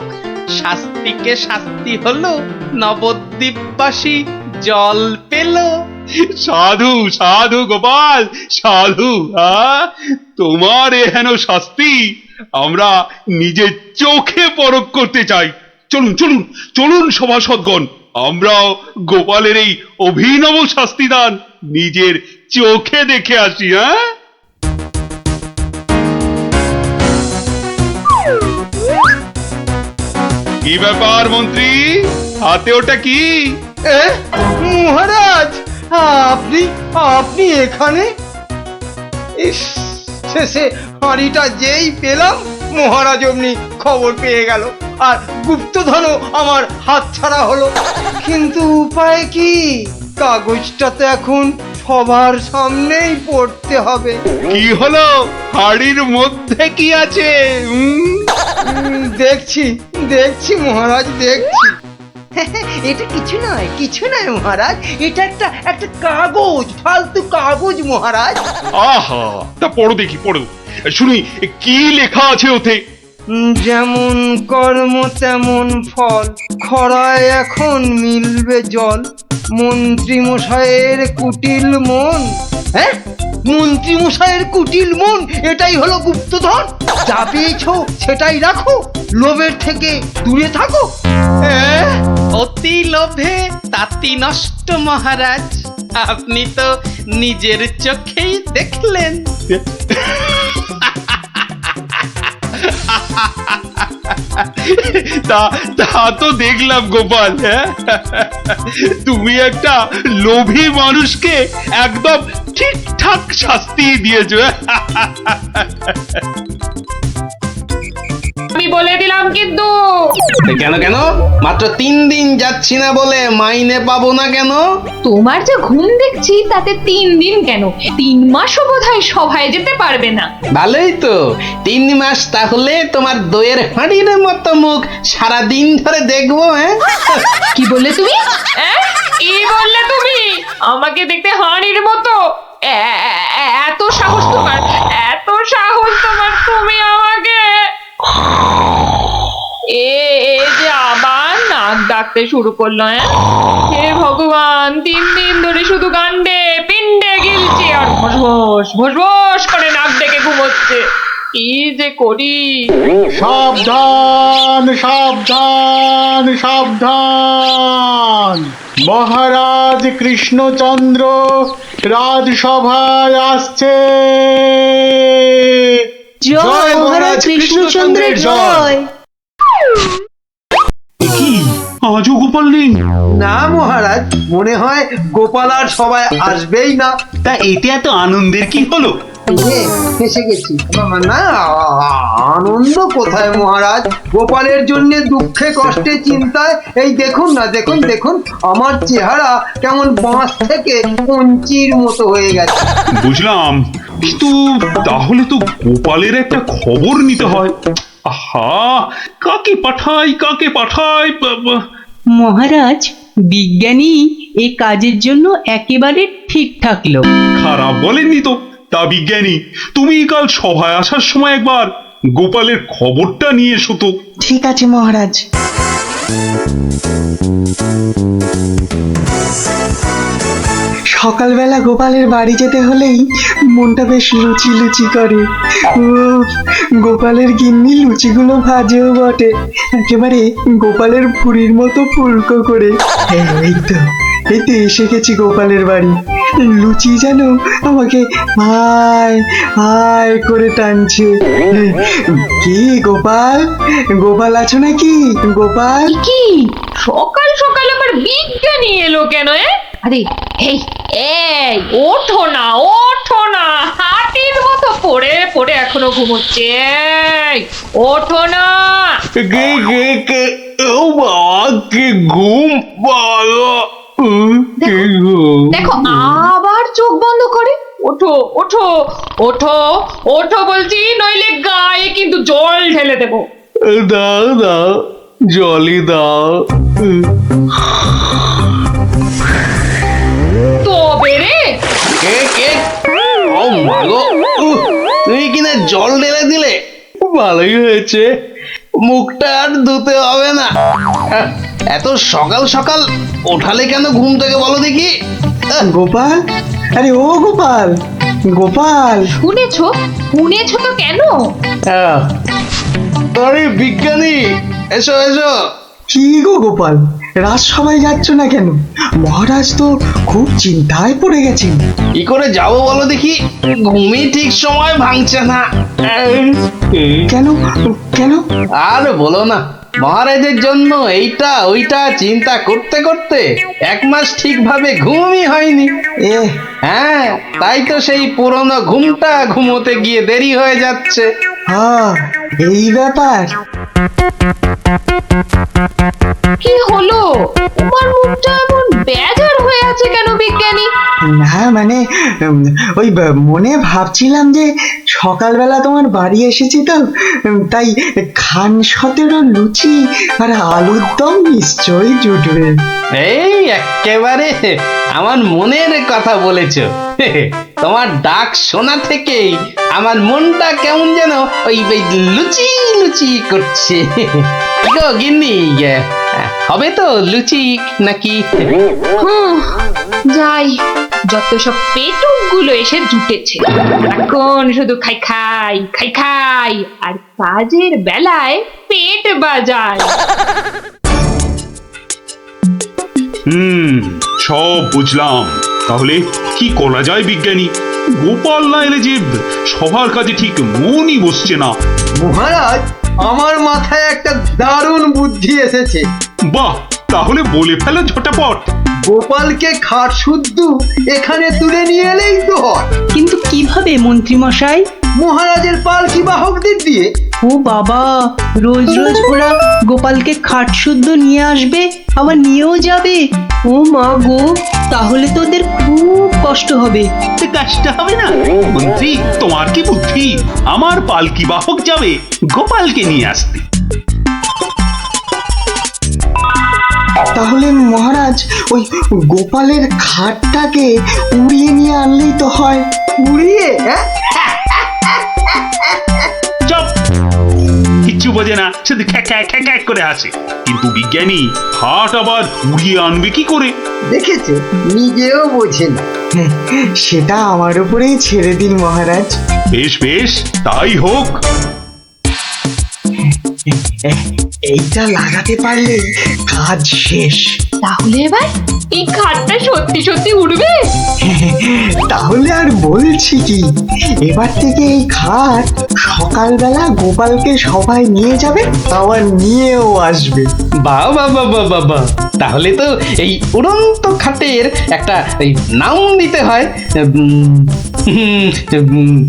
শাস্তিকে শাস্তি হলো, নবদ্বীপবাসী জল পেল। সাধু সাধু গোপাল সাধু। তোমার এহেন শাস্তি আমরা নিজের চোখে পরখ করতে চাই। চলুন চলুন চলুন সভাসদগণ, আমরাও গোপালের এই অভিনব শাস্তিদান নিজের চোখে দেখে আসি। কি ব্যাপার মন্ত্রী, হাতে ওটা কি? মহারাজ, আপনি আপনি এখানে? ইস, শেষে হাঁড়িটা যেই পেলাম মহারাজ অমনি খবর পেয়ে গেল, আর গুপ্তধনও আমার হাতছাড়া হলো। কিন্তু উপায় কি? কাগজটা তো এখন সবার সামনেই পড়তে হবে। কি হলো, হাড়ির মধ্যে কি আছে? দেখছি দেখছি মহারাজ, দেখছি। এটা কিছু নয়, কিছু নয় মহারাজ, এটা একটা একটা কাগজ, ফালতু কাগজ মহারাজ। আহা, তা পড়ো দেখি, পড়ো শুনি কি লেখা আছে ওতে। যেমন কর্ম তেমন ফল, খরায় এখন মিলবে জল, মন্ত্রী মশাইয়ের কুটিল মন। হ্যাঁ, মন্ত্রী মশাইয়ের কুটিল মন, এটাই হলো গুপ্তধন। যা পেয়েছো সেটাই রাখো, লোভের থেকে দূরে থাকো। অতি লোভে তাতি নষ্ট মহারাজ, আপনি তো নিজের চোখেই দেখলেন। তা তা তো দেখলাম গোপাল। তুমি একটা লোভী মানুষকে একদম ঠিকঠাক শাস্তি দিয়েছো। আমি বলে দিলাম কিন্তু। কেন কেন? মাত্র 3 দিন যাচ্ছি না বলে মাইনে পাবো না কেন? তোমার যে ঘুম দেখছি তাতে 3 দিন কেন, 3 মাসও বোধহয় সভায় যেতে পারবে না। ভালোই তো, 3 মাস তাহলে তোমার দইয়ের হাঁড়ির মতো মুখ সারা দিন ধরে দেখবো। কি বললে তুমি? কি বললে তুমি? আমাকে দেখতে হাঁড়ির মতো? এত সাহস তোমার, এত সাহস তোমার, তুমি আমাকে যে আবার নাক ডাকতে শুরু করলো। হে ভগবান, 3 দিন ধরে শুধু গান্ডে পিণ্ডে গিলছে আর ভোস ভোস করে নাক ডেকে ঘুমোচ্ছে। কি যে করি। সাবধান সাবধান সাবধান, মহারাজ কৃষ্ণচন্দ্র রাজসভায় আসছে। জয় মহারাজ কৃষ্ণচন্দ্রের জয়। কি আজও গোপাল নেই? না মহারাজ, মনে হয় গোপাল আর সবাই আসবেই না। তা এতে এত আনন্দের কি হলো? ফেসে গেছি না, আনন্দ কোথায় মহারাজ, গোপালের জন্য দুঃখে কষ্টে চিন্তায় এই দেখুন না, দেখুন দেখুন আমার চেহারা কেমন বাঁশ থেকে কঞ্চির মতো হয়ে গেছে। বুঝলাম, কিন্তু তাহলে তো গোপালের একটা খবর নিতে হয়। আহা, কাকে পাঠাই কাকে পাঠাই। মহারাজ, বিজ্ঞানী এ কাজের জন্য একেবারে ঠিকঠাক লোক। খারাপ বলেননি তো। তা বিজ্ঞানী, তুমি কাল সভায় আসার সময় একবার গোপালের খবরটা নিয়ে এসো তো। ঠিক আছে মহারাজ। সকালবেলা গোপালের বাড়ি যেতে হলেই মনটা বেশ লুচি লুচি করে। গোপালের গিন্নি লুচিগুলো ভাজেও বটে, একেবারে গোপালের ভুঁড়ির মতো ফুলকো করে। এই তো এসে গেছি গোপালের বাড়ি। লুচি যেন আমাকে হায় হায় করে টানছে। কি গোপাল, গোপাল আছো নাকি? গোপাল কি সকাল সকাল আবার বিজ্ঞানী এলো কেন? আরে এই এই ওঠো না, ওঠো না, হাতির মতো পড়ে পড়ে এখনো ঘুমোচ্ছে। ওঠো না। ও বাবা, কি ঘুম ভালো কি ঘুম। দেখো আবার চোখ বন্ধ করে। ওঠো ওঠো ওঠো ওঠো বলছি, নইলে গায়ে কিন্তু জল ঢেলে দেবো। দাও দাও, জলই দাও। তবে রে কে কে? ও মাগো, তুমি কিনা জল ঢেলে দিলে? ভালোই হয়েছে, মুখটা আর ধুতে হবে না। এত সকাল সকাল ওঠালে কেন ঘুম থেকে বলো দেখি? গোপাল, আরে ও গোপাল, গোপাল। শুনেছো শুনেছো তো কেন? আরে বিজ্ঞানী, এসো এসো। কি গো গোপাল, রাজসভায় যাচ্ছ না কেন? মহারাজ তো খুব চিন্তায় পড়ে গেছেন। কি করে যাবো বলো দেখি, ঘুমই ঠিক সময় ভাঙছে না। কেন কেন? আর বলো না, মহারাজের জন্য এইটা ওইটা চিন্তা করতে করতে 1 মাস ঠিকভাবে ঘুমই হয়নি। হ্যাঁ, তাই তো সেই পুরনো ঘুমটা ঘুমোতে গিয়ে দেরি হয়ে যাচ্ছে। হ্যাঁ, এই ব্যাপার। কি হলো? তোমার মুখটা এমন বেজার হয়ে আছে কেন বিজ্ঞানী? না মানে ওই মনে ভাবছিলাম যে সকালবেলা তোমার বাড়ি এসেছি তো, তাই খান 17 লুচি আর আলুর দম নিশ্চয়ই জুটবে। এই একেবারে আমার মনের কথা বলেছো। তোমার ডাক শোনা থেকেই আমার মনটা কেমন যেন ওই লুচি লুচি করছে। গো গিন্নি, হবে তো লুচি নাকি? যাই, যত সব পেটুক গুলো এসে জুটেছে, এখন শুধু খাই খাই খাই খাই আর কাজের বেলায় পেট বাজায়। সব বুঝলাম। তাহলে কি করা যায় বিজ্ঞানী? গোপাল না এলে যে সবার কাজে ঠিক মনই বসছে না। মহারাজ, আমার মাথায় একটা দারুণ বুদ্ধি এসেছে। বাহ, তাহলে বলে ফেলো ঝটাপট। গোপালকে খাট শুদ্ধ এখানে তুলে নিয়ে এলেই তো হয়। কিন্তু কিভাবে মন্ত্রী মশাই? মহারাজের পালকি বাহকদের দিয়ে। ও বাবা, রোজ রোজ ওরা গোপালকে খাট শুদ্ধ নিয়ে আসবে, আবার নিয়েও যাবে। ও মা গো, তাহলে তো ওদের খুব কষ্ট হবে। কষ্ট হবে না মন্ত্রী, তোমার কি বুদ্ধি? আমার পালকি বাহক যাবে গোপালকে নিয়ে আসতে। তাহলে মহারাজ ওই গোপালের খাটটাকে উড়িয়ে নিয়ে আনলেই তো হয়। উড়িয়ে? চুপ, কিচ্ছু বোঝে না, শুধু খ্যাক করে আসে। কিন্তু বিজ্ঞানী, খাট আবার উড়িয়ে আনবে কি করে? দেখেছে, নিজেও বোঝেন। সেটা আমার উপরেই ছেড়ে দিন মহারাজ। বেশ বেশ, তাই হোক। এইটা লাগাতে পারলে কাজ শেষ। তাহলে এবার এই খাটটা সত্যি সত্যি উঠবে? তাহলে আর বলছি কি, এবার থেকে এই খাট সকালবেলা গোপালকে সবাই নিয়ে যাবে, আবার নিয়েও আসবে। বাবা বাবা বাবা, তাহলে তো এই উড়ন্ত খাটের একটা নাম দিতে হয়।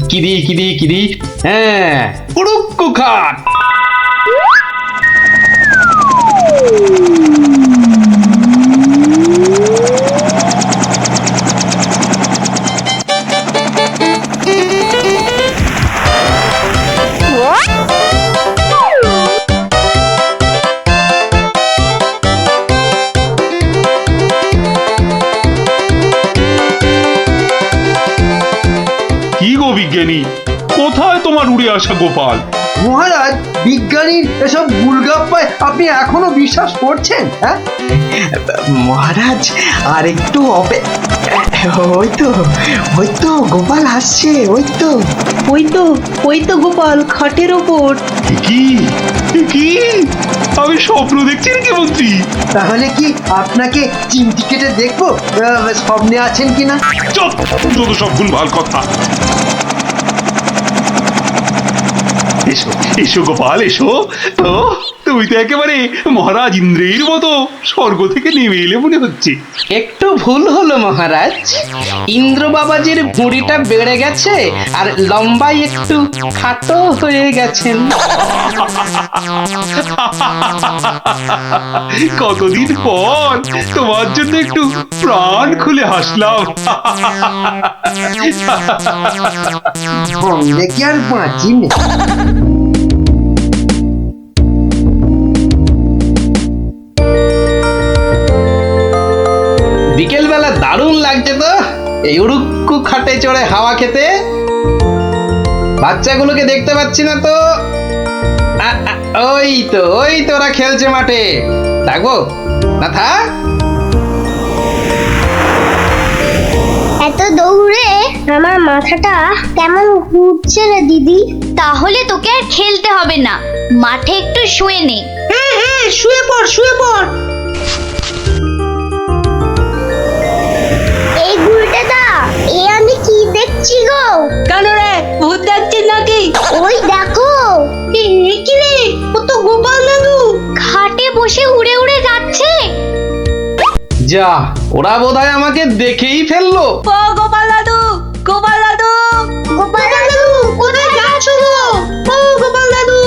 কিরি কিরি কিরি, হ্যাঁ, উড়ুক্কু খাট। কি গো বিজ্ঞানী, কোথায় তোমার উড়ে আসা গোপাল? মহারাজ, বিজ্ঞানীর এসব গুলগাপ্পায় আপনি এখনো বিশ্বাস করছেন? হ্যাঁ মহারাজ, আর একটু ওই তো গোপাল আসছে। ওই তো গোপাল খাটের ওপর। কি কি আমি স্বপ্ন দেখছি নাকি মন্ত্রী? তাহলে কি আপনাকে চিমটি কেটে দেখবো স্বপ্নে আছেন কিনা? চুপ, যত সব ভুলভাল কথা। এসো এসো গোপাল, এসো তো, তুমি তো একেবারে মহারাজ ইন্দ্রের মতো স্বর্গ থেকে নেমে এলে মনে হচ্ছে। একটু ভুল হলো মহারাজ, ইন্দ্র বাবাজির ভুঁড়িটা বেড়ে গেছে আর লম্বাই একটু খাটো হয়ে গেছেন। কতদিন পর তোমার জন্য একটু প্রাণ খুলে হাসলাম। ভঙ্গে কি আর বাঁচি না। বিকেল বেলা দারুণ লাগছে তো এই উড়ুক্কু খাটে চড়ে হাওয়া খেতে। বাচ্চাগুলোকে দেখতে পাচ্ছি না তো। ওই তো ওরা খেলছে মাঠে। থাকবো না থাক। এত দৌড়ে আমার মাথাটা কেমন ঘুরছে রে দিদি। তাহলে তোকে আর খেলতে হবে না, মাঠে একটু শুয়ে নে। হ্যাঁ হ্যাঁ, শুয়ে পড় শুয়ে পড়। এই গুলটেদা, এ আমি কি দেখছি গো? কেন রে, ভূত দেখছিস নাকি? ওই দেখো, কি রে, ও তো গোপাল দাদু। খাটে বসে উড়ে উড়ে যাচ্ছে। যা, ওরা বোধহয় আমাকে দেখেই ফেললো। ও গোপাল দাদু, গোপাল দাদু, গোপাল দাদু, কোথায় যাচ্ছ গো? ও গোপাল দাদু।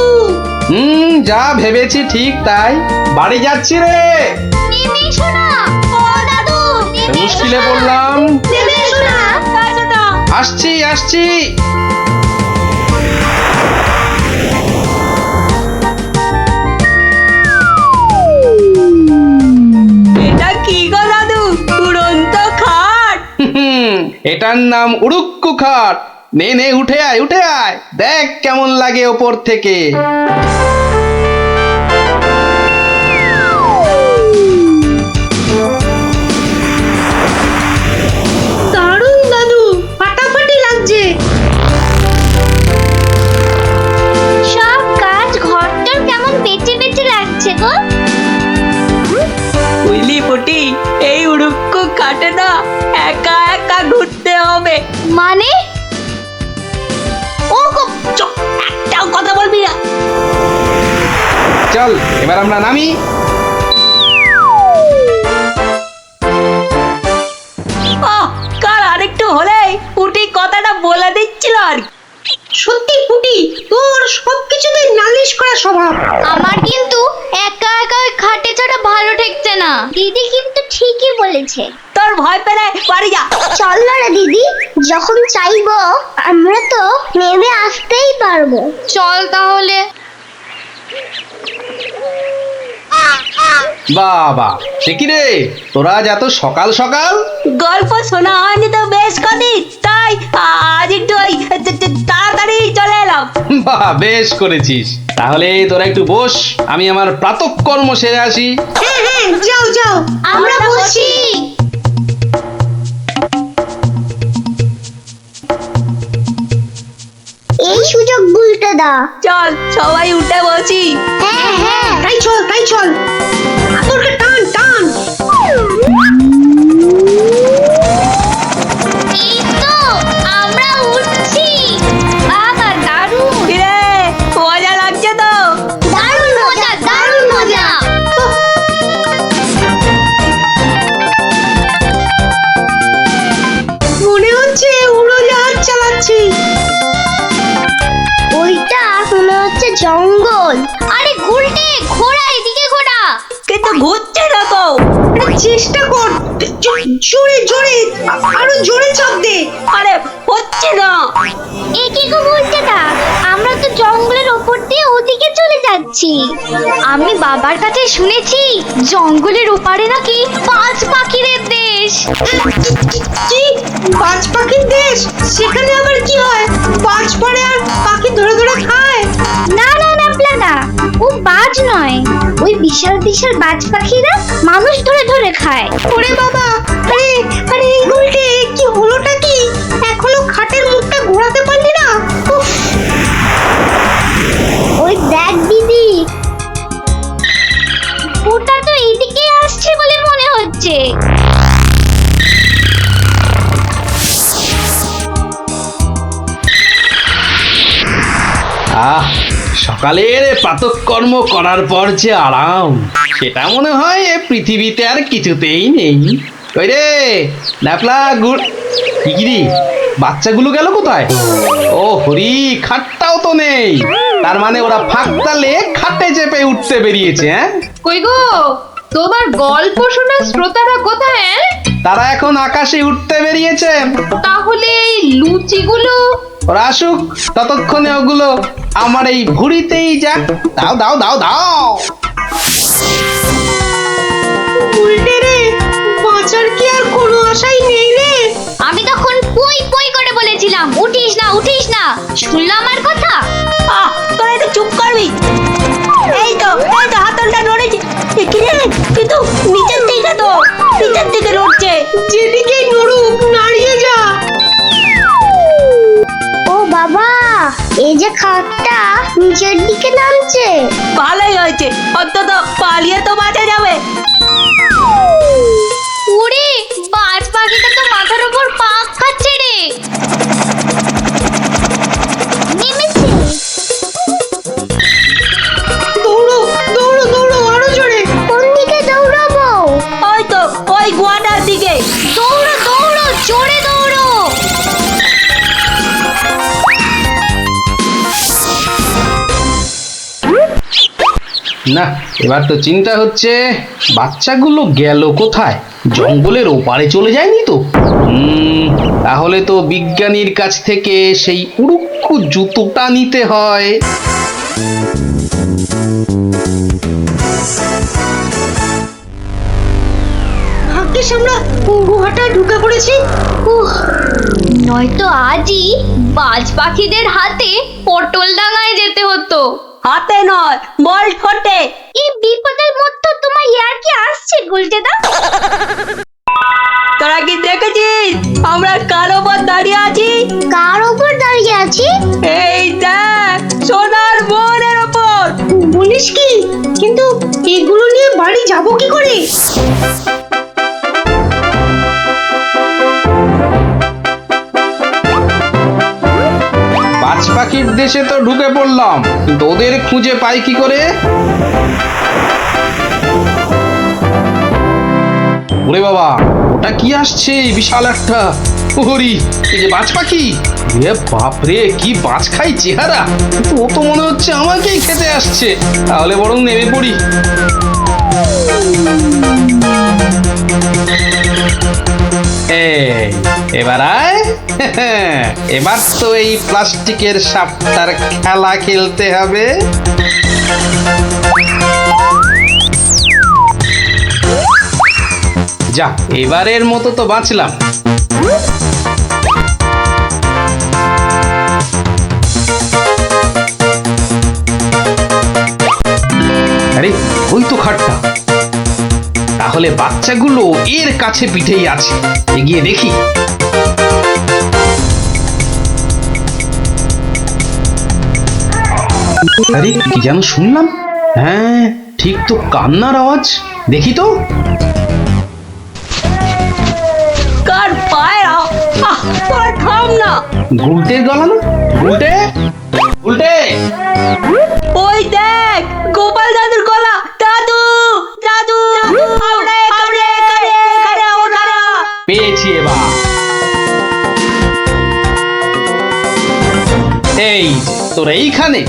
যা ভেবেছি ঠিক তাই, বাড়ি যাচ্ছি রে। নেমে এসো না। ও দাদু, নেমে মুশকিলে পড়লাম। নেমে এসো না। আসছি আসছি। এটা কি গো দাদু, উড়ন্ত খাট? এটার নাম উড়ুক্কু খাট। নে নে, উঠে আয় উঠে আয়, দেখ কেমন লাগে ওপর থেকে। দারুণ দাদু, ফাটাফাটি লাগছে। সব কাজ ঘরটার কেমন বেঁচে বেঁচে লাগছে গো। বুঝলি পুটি, এই উড়ুক্কু খাটে না একা একা ঘুরতে হবে। মানে? ও গো, চুপ, একটাও কথা বলবি না। চল এবার আমরা নামি। কাল আরেকটু হলেই পুটি কথাটা বলে দিচ্ছিল আর কি। সত্যি পুটি, তোর সবকিছুতে নালিশ করা স্বভাব। আমার কিন্তু একা একা ওই খাটে চড়া ভালো ঠেকছে না। দিদি কিন্তু ঠিকই বলেছে। তোর ভয় পেলে বাড়ি যা। চল না রে দিদি, যখন চাইবো আমরা তো নেমে আসতেই পারবো। চল তাহলে। বাবা, সে কি রে, তোরা আজ এত সকাল সকাল? গল্প শোনা হয়নি তো বেশ কদিন, তাই আজ একটু ওই তাড়াতাড়ি চলে এলাম। বাহ, বেশ করেছিস। তাহলে তোরা একটু বস, আমি আমার প্রাতঃকর্ম সেরে আসি। হ্যাঁ হ্যাঁ, যাও যাও, আমরা বসি। এই সুযোগ গুলতে দা। চল সবাই উঠে বসি। হ্যাঁ হ্যাঁ, তাই চল তাই চল, আদরকে টান টান। এই তো আমরা উঠছি। বাবা দারুণ। কিরে, মজা লাগছে তো? দারুণ মজা, দারুণ মজা। মনে হচ্ছে উড়োজাহাজ চালাচ্ছি। ওইটা মনে হচ্ছে জঙ্গল। আরে গুলটে, ঘোড়া এদিকে ঘোড়া। কিন্তু ঘুরছে না তো। চেষ্টা কর, জোরে জোরে, আরো জোরে চাপ দে। আরে হচ্ছে না। এ কি গো বলতে না, আমরা তো জঙ্গলের ওপর দিয়ে ওদিকে চলে যাচ্ছি। আমি বাবার কাছে শুনেছি জঙ্গলের ওপারে নাকি বাজ পাখিদের দেশ। কি, বাজ পাখির দেশ? সেখানে আবার কি হয়? বাজ পড়ে আর পাখি ধরে ধরে খায়? না না না প্লানা, ও বাজ নয়, ওই বিশাল বিশাল বাজ পাখিরা মানুষ ধরে ধরে খায়। ওরে বাবা, আরে আরে এই গুলটে, কি হলোটা কি? এখনো খাটের মুখটা ঘোরাতে পারলি না? উফ। ওই দেখ দিদি, ওটা তো এইদিকে আসছে বলে মনে হচ্ছে। সকালের প্রাতঃকর্ম করার পর যে আরাম, সেটা মনে হয় এ পৃথিবীতে আর কিছুতেই নেই। ওই রে ন্যাপলা গুড় কি বাচ্চাগুলো গেল কোথায়? ও হরি, খাটটাও তো নেই। তার মানে ওরা ফাঁক তালে খাটে চেপে উঠতে বেরিয়েছে। হ্যাঁ, কই গো, তোমার গল্প শোনা শ্রোতারা কোথায়? তারা এখন আকাশে উঠতে বেরিয়েছে। তাহলে এই লুচিগুলো? ওরা আসুক, ততক্ষণে ওগুলো আমার এই ভুড়িতেই যাক। দাও দাও দাও দাও। উল্টে রে, বাঁচার কি আর কোনো আশাই নেই রে? আমি তখন পুই পুই করে বলেছিলাম উঠিস না উঠিস না, শুনলাম আমার কথা? তোরা একটু চুপ করবি। এই তো হাতলটা নড়েছে। কি রে, কিন্তু নিচের দিকে নড়ছে। যেদিকে নড়ুক, নাড়িয়ে যা। ও বাবা, এই যে খাটটা নিচের দিকে নামছে। ভালোই হয়েছে, অন্তত পালিয়ে তো বাঁচা যাবে। ওরে, বাজ পাখিটা তো মাথার উপর পাক খাচ্ছে রে। নেমেছে। দৌড়ো দৌড়ো দৌড়ো, আরো জোরে। কোন দিকে দৌড়াবো? ওই তো ওই গোয়াটার দিকে। দৌড়ো দৌড়ো, জোরে দৌড়ো। না, এবার তো চিন্তা হচ্ছে বাচ্চাগুলো গেল কোথায়? জঙ্গলের ওপারে চলে যায়নি তো? তাহলে তো বিজ্ঞানীর কাছ থেকে সেই উড়ুক্কু জুতোটা নিতে হয়। ভাগ্যিস আমরা গুহাটা ঢুকে পড়েছি। নয়তো আজই বাজ পাখিদের হাতে পটল ডাঙায় যেতে হতো। হাতে নয়, বল ঠোঁটে। এই বিপদের মধ্যে তোমার ইয়ার কি আসছে গুলটেদা? তোরা কি দেখেছিস আমরা কার ওপর দাঁড়িয়ে আছি? কার ওপর দাঁড়িয়ে আছি? এই দেখ, সোনার বোনের ওপর। বলিস কি? কিন্তু এগুলো নিয়ে বাড়ি যাব কি করে? বাজ পাখির দেশে তো ঢুকে পড়লাম, কিন্তু ওদের খুঁজে পাই কি করে? ওরে বাবা, ওটা কি আসছে? বিশাল একটা হরি। এই যে বাজ পাখি, এ বাপরে, কি বাজ খাই চেহারা! কিন্তু ও তো মনে হচ্ছে আমাকেই খেতে আসছে। তাহলে বরং নেমে পড়ি। এবার আয়। এবার তো এই প্লাস্টিকের সাপটার খেলা খেলতে হবে। যা, এবারের মতো তো বাঁচলাম। আরে, ওই তো খাটটা। তাহলে বাচ্চাগুলো এর কাছে পিঠেই আছে। এগিয়ে দেখি। আরে, কি যেন শুনলাম? হ্যাঁ, ঠিক তো, কান্নার আওয়াজ। দেখি তো। কার পায়ে? তোরা থাম না। গুলটের গলা না? গুলটে, গুলটে। ওই দেখ, গোপাল দাদুর গলা। দাদু দাদু, আমরা এখানে। পেয়েছি এবার। এই তোর এইখানে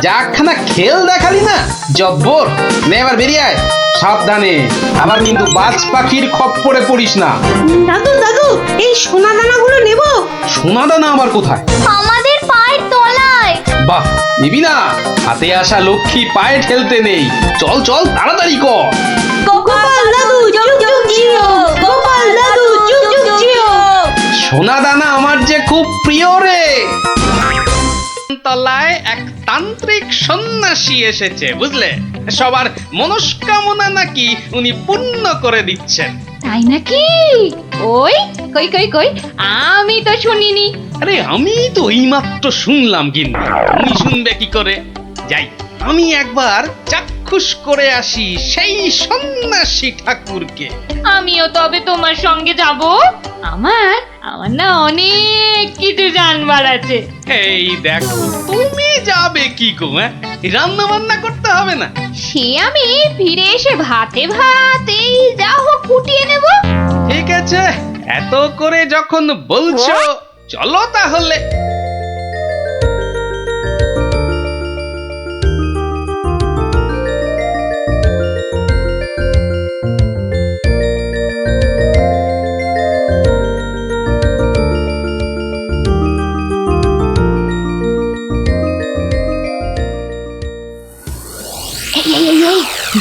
যাখানা খেল দেখালি না, জব্বর। নে এবার বেরিয়ে আয়, সাবধানে। আবার কিন্তু বাজ পাখির খপ্পরে পড়িস না। দাদু, এই সোনা দানাগুলো নেব। সোনা দানা আবার কোথায়? আমাদের পায়ের তলায়। বাহ, নিবি না? হাতে আসা লক্ষ্মী পায়ে ঠেলতে নেই। চল চল, তাড়াতাড়ি কর। গোপাল দাদু যুগ যুগ জিও। গোপাল দাদু যুগ যুগ জিও। সোনা দানা আমার যে খুব প্রিয় রে। তলায় এক তান্ত্রিক সন্ন্যাসী এসেছে, বুঝলে? সবার মনস্কামনা নাকি উনি পূর্ণ করে দিচ্ছেন। তাই নাকি? ওই কই কই কই, আমি তো শুনিনি। আরে, আমি তো এইমাত্র শুনলাম, কিন্তু তুমি শুনবে কি করে? যাই, আমি একবার চাক্ষুষ করে আসি সেই সন্ন্যাসী ঠাকুরকে। আমিও তবে তোমার সঙ্গে যাব। আমার আমার না অনেক কিছু জানবার আছে। এই দেখো, তুমি যাবে কি গো? রান্না বান্না করতে হবে না? সে আমি ফিরে এসে ভাতে ভাত এই যা হোক ফুটিয়ে নেব। ঠিক আছে, এত করে যখন বলছো চলো তাহলে।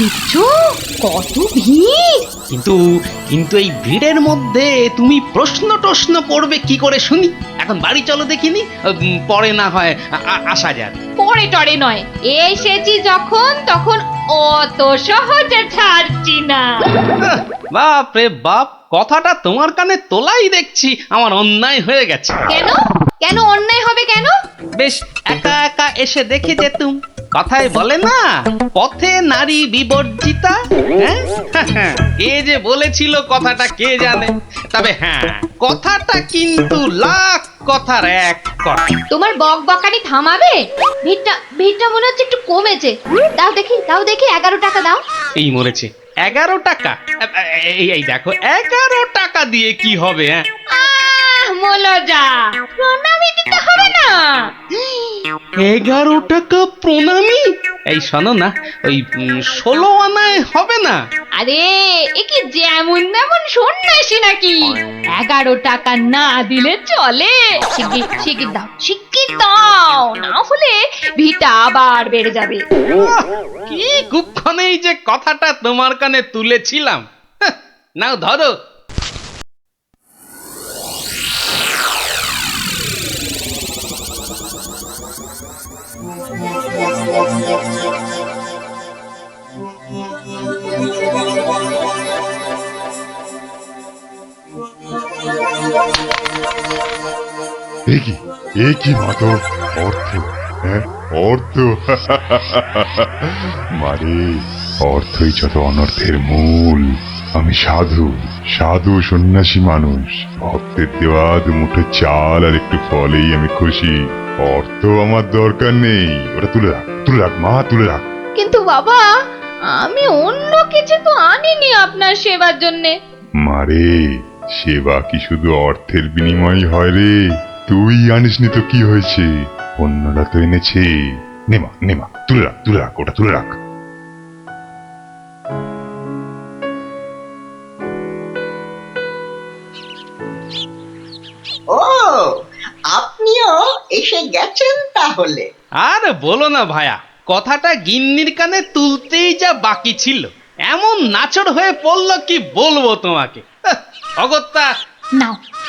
দেখছো কত ভিড়। কিন্তু কিন্তু এই ভিড়ের মধ্যে তুমি প্রশ্ন করবে কি করে শুনি? এখন বাড়ি চলো দেখিনি, পরে না হয় আসা যাক। পরে টরে নয়, এসেছি যখন তখন অত সহজে ছাড়ছি না। বাপ রে বাপ, কথাটা তোমার কানে তোলাই দেখছি আমার অন্যায় হয়ে গেছে। কেন কেন অন্যায় হবে কেন? বেশ একা একা এসে দেখে যেতুম। কথায় বলে না, পথে নারী বিবর্জিতা। কে যে বলেছিল কথাটা কে জানে। তবে হ্যাঁ, কথাটা কিন্তু লাখ কথার এক কথা। তোমার বক বকানি থামাবে? ভিড়টা মনে হচ্ছে একটু কমেছে। দাও দেখি 11 টাকা দাও। এই মরেছে 11 টাকা? এই দেখো, 11 টাকা দিয়ে কি হবে? মলজা, প্রণামী দিতে হবে না? 11 টাকা প্রণামী? এই শোনো না, ওই 16 আনায় হবে না? আরে এ কি যেমন তেমন সন্ন্যাসী নাকি? 11 টাকা না দিলে চলে? শিগগির দাও, না হলে ভিটা আবার বেড়ে যাবে। কি কুক্ষণেই যে কথাটা তোমার কানে তুলেছিলাম। নাও ধরো। এ কি মাতো অর্থ? হ্যাঁ, অর্থ। মারে, অর্থই যত অনর্থের মূল। আমি সাধু সন্ন্যাসী মানুষ। ভক্তের দেওয়া দুমুঠো চাল আর একটু ফলেই আমি খুশি। অর্থ আমার দরকার নেই। ওটা তুলে রাখ মা, তুলে রাখ। কিন্তু বাবা, আমি অন্য কিছু তো আনিনি আপনার সেবার জন্যে। মারে, সেবা কি শুধু অর্থের বিনিময় হয় রে? তুই আনিসনি তো কি হয়েছে? অন্যরা তো এনেছে। নেমা তুলে রাখ, ওটা তুলে রাখ। ও, আপনিও এসে গেছেন তাহলে? আর বলো না ভায়া, কথাটা গিন্নির কানে তুলতেই যা বাকি ছিল, এমন নাচড় হয়ে পড়লো কি বলবো তোমাকে। অগত্যা,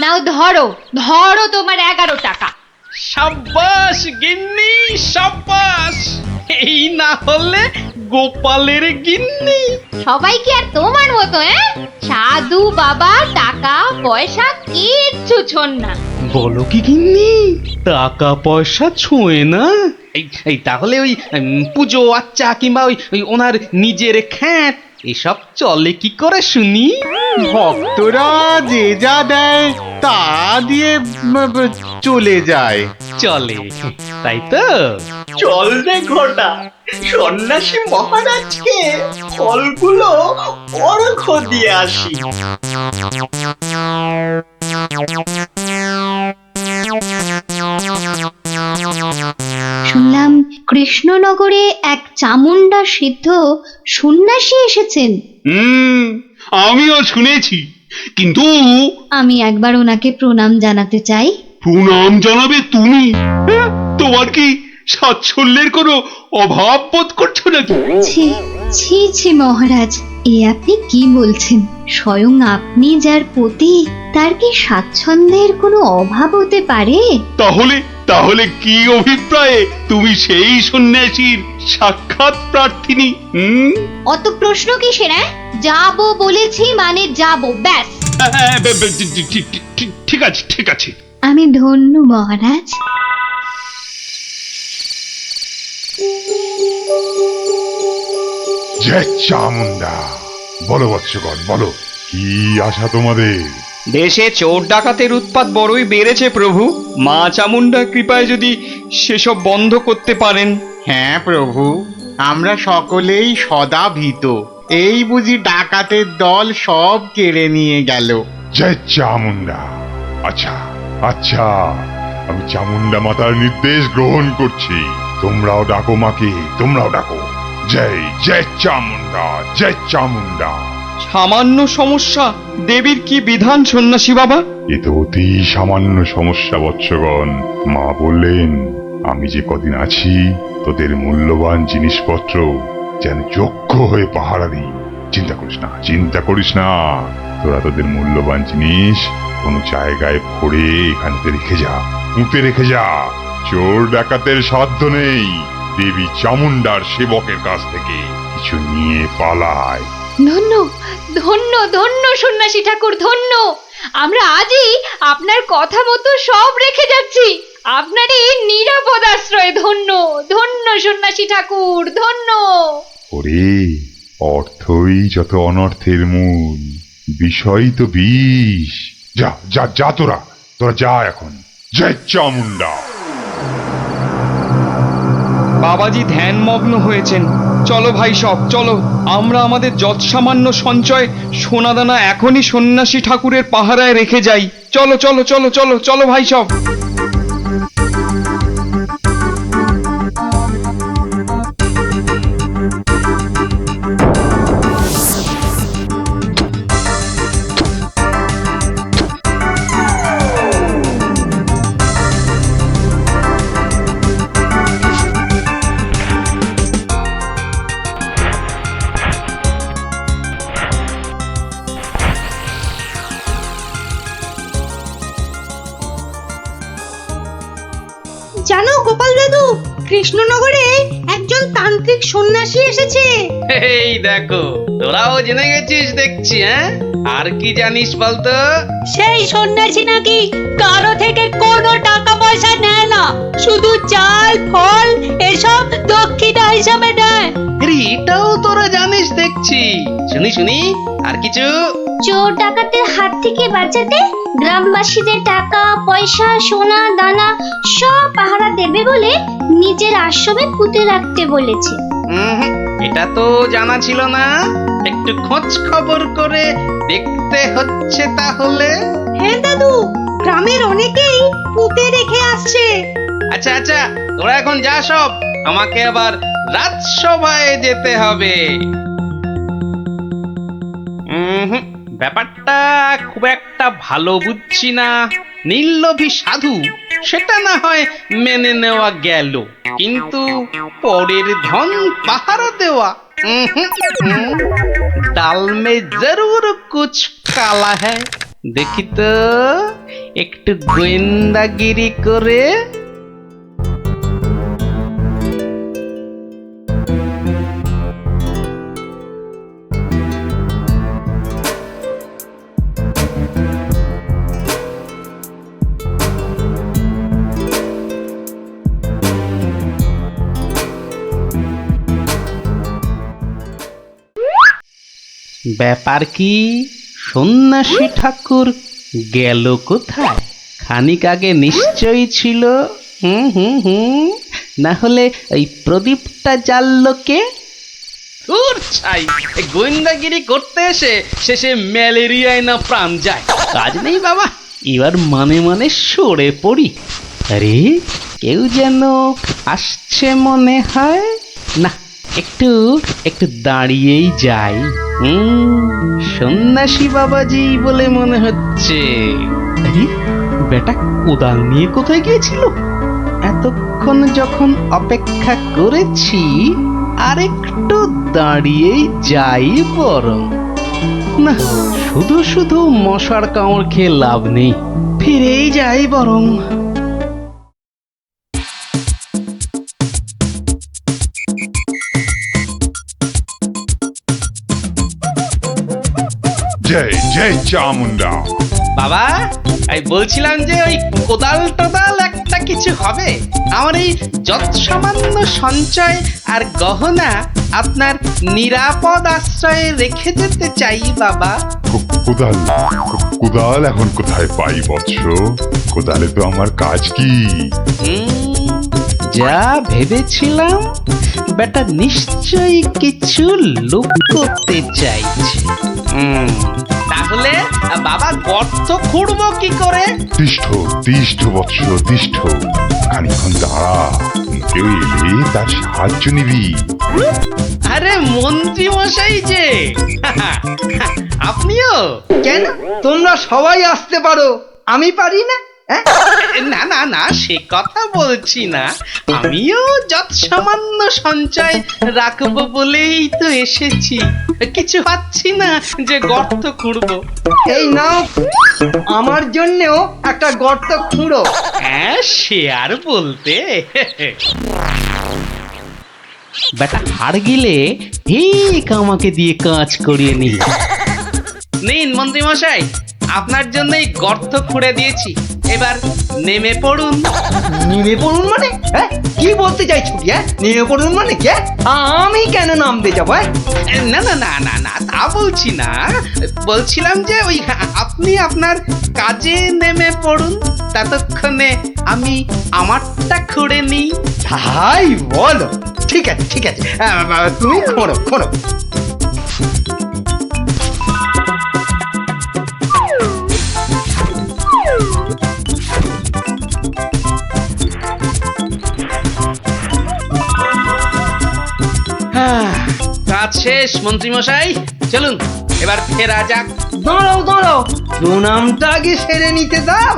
নাও ধরো তোমার 11 টাকা। সাব্বাস গিন্নি, সাব্বাস। এই না হলে গোপালের গিন্নি। সবাই কি আর তোমার মতো? সাধু বাবা টাকা পয়সা কিচ্ছু ছোন না। বলো কি গিন্নি, টাকা পয়সা ছোঁয় না? এই তাহলে ওই পুজো আচ্চা কিংবা ওই ওনার নিজের খ্যাট এসব চলে কি করে শুনি? ভক্তরা যে যা দেয় তা দিয়ে চলে যায়। চলে, তাই তো? চল রে ঘটা, সন্ন্যাসী মহারাজকে ফলগুলো অর্ঘ্য দিয়ে আসি। শুনলাম কৃষ্ণনগরে এক চামুন্ডা সিদ্ধ সন্ন্যাসী এসেছেন। আমিও শুনেছি, কিন্তু আমি একবার ওনাকে প্রণাম জানাতে চাই। প্রণাম জানাবে তুমি? তোমার কি সাচ্ছল্যের কোনো অভাব বোধ করছো নাকি? ছি মহারাজ, এ আপনি কি বলছেন? স্বয়ং আপনি যার পতি, তার কি স্বাচ্ছন্দ্যের কোনো অভাব হতে পারে? তাহলে কি অভিপ্রায়ে তুমি সেই সন্ন্যাসীর সাক্ষাৎ প্রার্থিনী? অত প্রশ্ন কিসের? যাবো বলেছি মানে যাবো, ব্যাস। ঠিক আছে। আমি ধন্য মহারাজ। জয় চামুন্ডা। বলো বৎসগণ, বলো কি আশা তোমাদের? দেশে চোর ডাকাতের উৎপাত বড়ই বেড়েছে প্রভু। মা চামুন্ডার কৃপায় যদি সেসব বন্ধ করতে পারেন। হ্যাঁ প্রভু, আমরা সকলেই সদা ভীত। এই বুঝি ডাকাতের দল সব কেড়ে নিয়ে গেল। জয় চামুন্ডা। আচ্ছা আচ্ছা, আমি চামুন্ডা মাতার নির্দেশ গ্রহণ করছি। তোমরাও ডাকো মাকে, তোমরাও ডাকো। জয় জয় চামুন্ডা, জয় চামুন্ডা। সামান্য সমস্যা, দেবীর কি বিধান সন্ন্যাসী বাবা? এ তো অতি সামান্য সমস্যা বৎসগণ। মা বললেন আমি যে কদিন আছি তোদের মূল্যবান জিনিসপত্র যেন যোগ্য হয়ে পাহারা দিই। চিন্তা করিস না, চিন্তা করিস না। তোরা তোদের মূল্যবান জিনিস কোনো জায়গায় ভরে এখানে রেখে যা, পুঁতে রেখে যা। চোর ডাকাতের সাধ্য নেই দেবী চামুন্ডার সেবকের কাছ থেকে কিছু নিয়ে পালায়। ধন্য ধন্য ধন্য সন্ন্যাসী ঠাকুর, ধন্য। আমরা আজই আপনার কথা মতো সব রেখে যাচ্ছি। আপনারই নিরাপদ আশ্রয়। ধন্য ধন্য সন্ন্যাসী ঠাকুর, ধন্য। ওরে, অর্থই যত অনর্থের মূল, বিষয় তো বিষ। যা যা যা, তোরা তোরা যা এখন। জয় চামুন্ডা। বাবাজি ধ্যানমগ্ন হয়েছেন। চলো ভাই সব, চলো। আমরা আমাদের যৎসামান্য সঞ্চয় সোনাদানা এখনই সন্ন্যাসী ঠাকুরের পাহারায় রেখে যাই। চলো চলো চলো চলো চলো ভাই সব। জানো গোপাল দাদু, কৃষ্ণনগরে একজন তান্ত্রিক সন্ন্যাসী এসেছে। এই দেখো, তোরাও জেনে গেছিস দেখছি। হ্যাঁ, আর কি জানিস বলতো? সেই সন্ন্যাসী নাকি কারো থেকে কোনো টাকা পয়সা নেয় না, শুধু চাল ফল এসব দক্ষিণা হিসাবে নেয়। এটাও তোরা জানিস দেখছি। শুনি শুনি, আর কিছু? চোর ডাকাতের হাত থেকে বাঁচাতে গ্রামবাসীদের টাকা পয়সা সোনা দানা সব পাহারা দেবে বলে নিজের আশ্রমে পুঁতে রাখতে বলেছে। এটা তো জানা ছিল না। একটু খোঁজ খবর করে দেখতে হচ্ছে তাহলে। হ্যাঁ দাদু, গ্রামের অনেকেই পুঁতে রেখে আসছে। আচ্ছা আচ্ছা, তোরা এখন যা সব। আমাকে আবার রাজসভায় যেতে হবে। ব্যাপারটা খুব একটা ভালো বুঝছি না। নির্লোভী সাধু সেটা না হয় মেনে নেওয়া গেল, কিন্তু পরের ধন পাহারা দেওয়া, ডাল মে জরুর কুছ কালা হ্যায়। দেখি তো একটু গোয়েন্দাগিরি করে। ব্যাপার কি, সন্ন্যাসী ঠাকুর গেল কোথায়? খানিক আগে নিশ্চয়ই ছিল। না হলে ওই প্রদীপটা জ্বাললো কে? ছাই, গোয়েন্দাগিরি করতে এসে শেষে ম্যালেরিয়ায় না প্রাণ যায়। কাজ নেই বাবা, এবার মানে মানে সরে পড়ি। আরে, কেউ যেন আসছে মনে হয়। না, একটু একটু দাঁড়িয়েই যাই। সন্ন্যাসী বাবাজি বলে মনে হচ্ছে। আরে, বেটা কোদাল নিয়ে কোথায় গিয়েছিল? এতক্ষণ যখন অপেক্ষা করেছি, আরেকটু দাঁড়িয়েই যাই বরং। না, শুধু শুধু মশার কামড় খেয়ে লাভ নেই, ফিরেই যাই বরং। জয় জয় চামুন্ডা। বাবা, আমি বলছিলাম যে ওই কোদাল টোদাল একটা কিছু হবে। আমার এই যৎসামান্য সঞ্চয় আর গহনা আপনার নিরাপদ আশ্রয়ে রেখে যেতে চাই বাবা। কোদাল কোদাল এখন কোথায় পাই বৎস? কোদালে তো আমার কাজ কি? যা ভেবেছিলাম বেটা নিশ্চয়ই কিছু লুক করতে চাইছে। তাহলে বাবা গর্ত খুঁড়বো কি করে? তিষ্ঠ তিষ্ঠ বৎস তিষ্ঠ, খানিক্ষণ দাঁড়া, কেউ এলে তার সাহায্য নিবি। আরে মন্ত্রী মশাই যে আপনিও? কেন তোমরা সবাই আসতে পারো, আমি পারি না? না না না, সে কথা বলছি না, আমিও যত সামান্য সঞ্চয় রাখবো বলেই তো এসেছি, কিছু পাচ্ছি না যে গর্ত খুঁড়বো। এই নাও, আমার জন্যও একটা গর্ত খুঁড়ো। হ্যাঁ, সে আর বলতে। বেটা হাড় গিলে ঠিক আমাকে দিয়ে কাজ করিয়ে নিল। নিন মন্ত্রী মশাই, আপনার জন্যই গর্ত খুঁড়ে দিয়েছি, এবার নেমে পড়ুন। নেমে পড়ুন মানে? কি বলতে চাইছো কি? নেমে পড়ুন মানে কি? আমি কেন নামতে যাবো? না না না না না, তা বলছি না, বলছিলাম যে ওই আপনি আপনার কাজে নেমে পড়ুন, ততক্ষণে আমি আমারটা খুঁড়ে নিই। তাই বলো? ঠিক আছে ঠিক আছে, তুমি খোঁড়ো খোঁড়ো। কাজ শেষ মন্ত্রী মশাই, চলুন এবার ফেরা যাক। দাঁড়াও দাঁড়াও, প্রণামটা আগে সেরে নিতে দাও।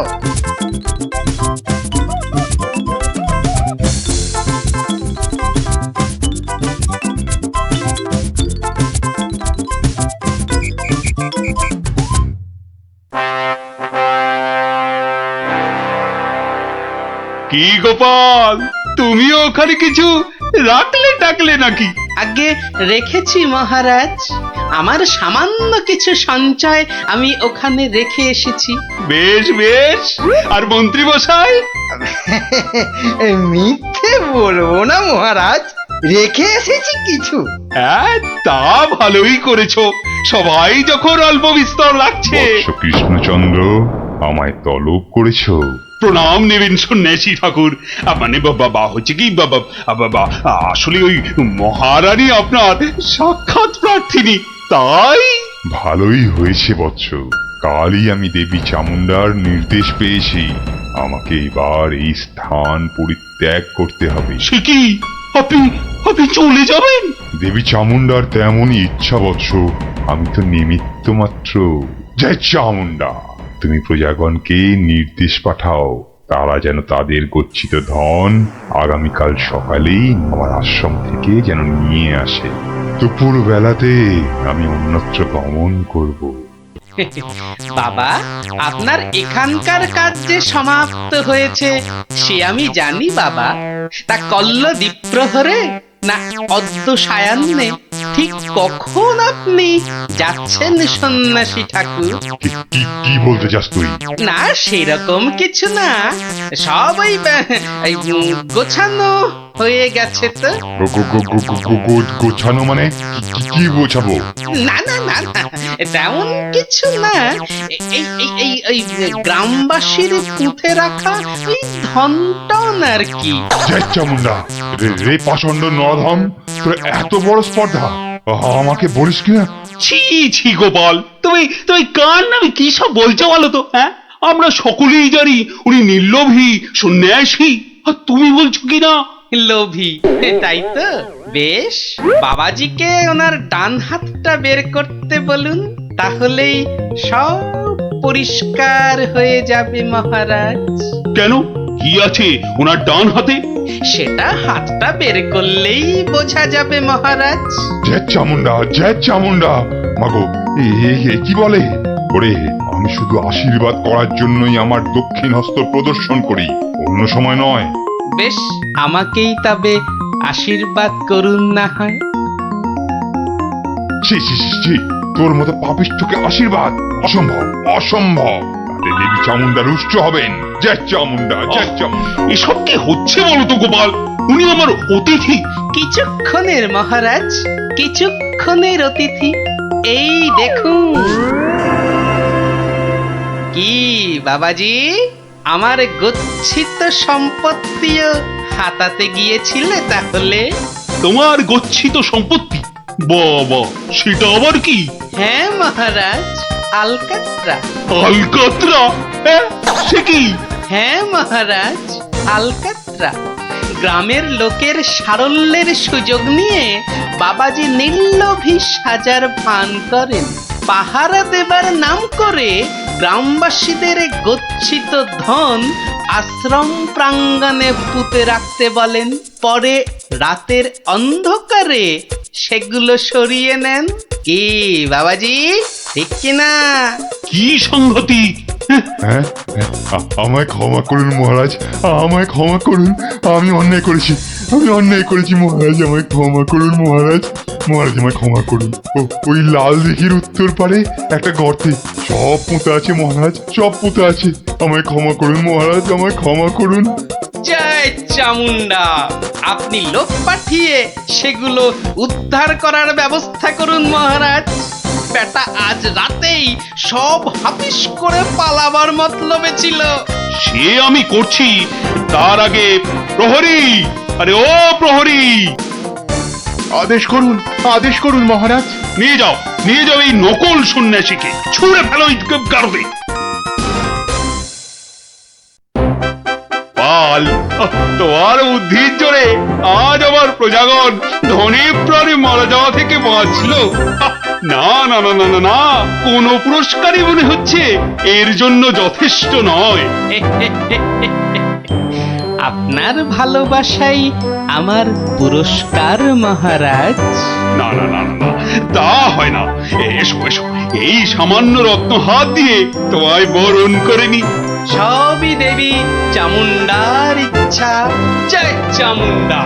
কি গোপাল, তুমিও ওখানে কিছু রাখলে টাকলে নাকি? আগে রেখেছি মহারাজ, আমার সামান্য কিছু সঞ্চয় আমি ওখানে রেখে এসেছি। বেশ বেশ, আর মন্ত্রী মশাই? মিথ্যে বলবো না মহারাজ, রেখে এসেছি কিছু। হ্যাঁ, তা ভালোই করেছো, সবাই যখন অল্প বিস্তর লাগছে। কৃষ্ণচন্দ্র, আমায় তলব করেছো? প্রণাম নেবেন সন্ন্যাসী ঠাকুর। মানে বাবা হচ্ছে কি বাবা, আসলে ওই মহারানী আপনার সাক্ষাৎ প্রার্থিনী, তাই। ভালোই হয়েছে বৎস, কালই আমি দেবী চামুন্ডার নির্দেশ পেয়েছি, আমাকে এবার এই স্থান পরিত্যাগ করতে হবে। সে কি, আপনি আপনি চলে যাবেন? দেবী চামুন্ডার তেমনই ইচ্ছা বৎস, আমি তো নিমিত্ত মাত্র। জয় চামুন্ডা, তুমি প্রজাগণকে নির্দেশ পাঠাও, তারা যেন তাদের গচ্ছিত ধন আগামীকাল সকালেই আমার আশ্রম থেকে যেন নিয়ে আসে। দুপুর বেলাতে আমি অন্যত্র গমন করব। বাবা, আপনার এখানকার কাজ যে সমাপ্ত হয়েছে সে আমি জানি বাবা, তা কল্ল দ্বীপ্রহরে না অদ্য সায়ান্নে, ঠিক কখন আপনি যাচ্ছেন সন্ন্যাসী ঠাকুর? কি বলতে চাস তুই? না সেরকম কিছু না, সব ওই গোছানো হয়ে গেছে তো। গোছানো মানে কি গোছাবো? না না না না, তেমন কিছু না, এই গ্রামবাসীর পুঁতে রাখা ওই ধনটন আর কি। জয় চামুন্ডা, রে পাষণ্ড নরধম, তোর এত বড় স্পর্ধা, আমাকে বলিস কিনা? ছি ছি গোপাল, তুমি তুমি কার নামে কি সব বলছো বলো তো? হ্যাঁ, আমরা সকলেই জানি উনি নির্লোভী সন্ন্যাসী, আর তুমি বলছো কিনা লোভী। তাই তো, বেশ, বাবাজিকে ওনার ডান হাতটা বের করতে বলুন, তাহলেই সব পরিষ্কার হয়ে যাবে মহারাজ। কেন, কি আছে ওনার ডান হাতে? সেটা হাতটা বের করলেই বোঝা যাবে মহারাজ। জয় চামুন্ডা, জয় চামুন্ডা। মাগো, কি বলে? ওরে, আমি শুধু আশীর্বাদ করার জন্যই আমার দক্ষিণ হস্ত প্রদর্শন করি, অন্য সময় নয়। বেশ, আমাকেই তবে আশীর্বাদ করুন না হয়। তোর মতো পাপিষ্ঠকে আশীর্বাদ? অসম্ভব অসম্ভব, তাতে দেবী চামুন্ডা রুষ্ট হবেন। জয় চামুন্ডা, জয় চামুন্ডা। এসব কি হচ্ছে বলো তো গোপাল, উনি আমার অতিথি। কিছুক্ষণের মহারাজ, কিছুক্ষণের অতিথি, এই দেখুন। কি বাবাজি, আমার গচ্ছিত সম্পত্তিও হাতাতে গিয়েছিলে তাহলে? তোমার গচ্ছিত সম্পত্তি? বাবা, সেটা আবার কি? হ্যাঁ মহারাজ, আলকাত্রা। আলকাত্রা? হ্যাঁ, সে কি? হ্যাঁ মহারাজ, আলকাত্রা। গ্রামের লোকের সারল্যের সুযোগ নিয়ে বাবাজি নির্লোভী সাজার ভান করেন। পাহারা দেবার নাম করে গ্রামবাসীদের গচ্ছিত ধন আশ্রম প্রাঙ্গণে পুঁতে রাখতে বলেন। পরে রাতের অন্ধকারে সেগুলো সরিয়ে নেন। কি বাবাজি, ঠিক কিনা? কি সাংঘাতিক! হ্যাঁ, আমায় ক্ষমা করুন মহারাজ, আমায় ক্ষমা করুন। আমি অন্যায় করেছি, আমি অন্যায় করেছি মহারাজ, আমায় ক্ষমা করুন মহারাজ। মহারাজ আমায় ক্ষমা করুন। ওই লাল দিঘির উত্তর পারে একটা গর্তে সব পুঁতে আছে মহারাজ, সব পুঁতে আছে। আমায় ক্ষমা করুন মহারাজ, আমায় ক্ষমা করুন। জয় চামুন্ডা, আপনি লোক পাঠিয়ে সেগুলো উদ্ধার করার ব্যবস্থা করুন মহারাজ। বেটা আজ রাতেই সব হাফিস করে পালাবার মতলবে ছিল। সে আমি করছি, তার আগে প্রহরী, আরে ও প্রহরী, আদেশ করুন, আদেশ করুন মহারাজ। নিয়ে যাও, নিয়ে যাও এই নকল সন্ন্যাসীকে, ছুঁড়ে ফেলো এই গারদে। পাল, তোমার বুদ্ধির জোরে আজ আমার প্রজাগণ ধনী প্রাণে মারা যাওয়া থেকে বাঁচলো। না না না না না না, কোন পুরস্কারই মনে হচ্ছে এর জন্য যথেষ্ট নয়। আপনার ভালোবাসাই আমার পুরস্কার মহারাজ। না না না না না, তা হয় না। এসো এসো, এই সামান্য রত্ন হাত দিয়ে তোমায় বরণ করে নি। সবই দেবী চামুন্ডার ইচ্ছা। জয় চামুন্ডা।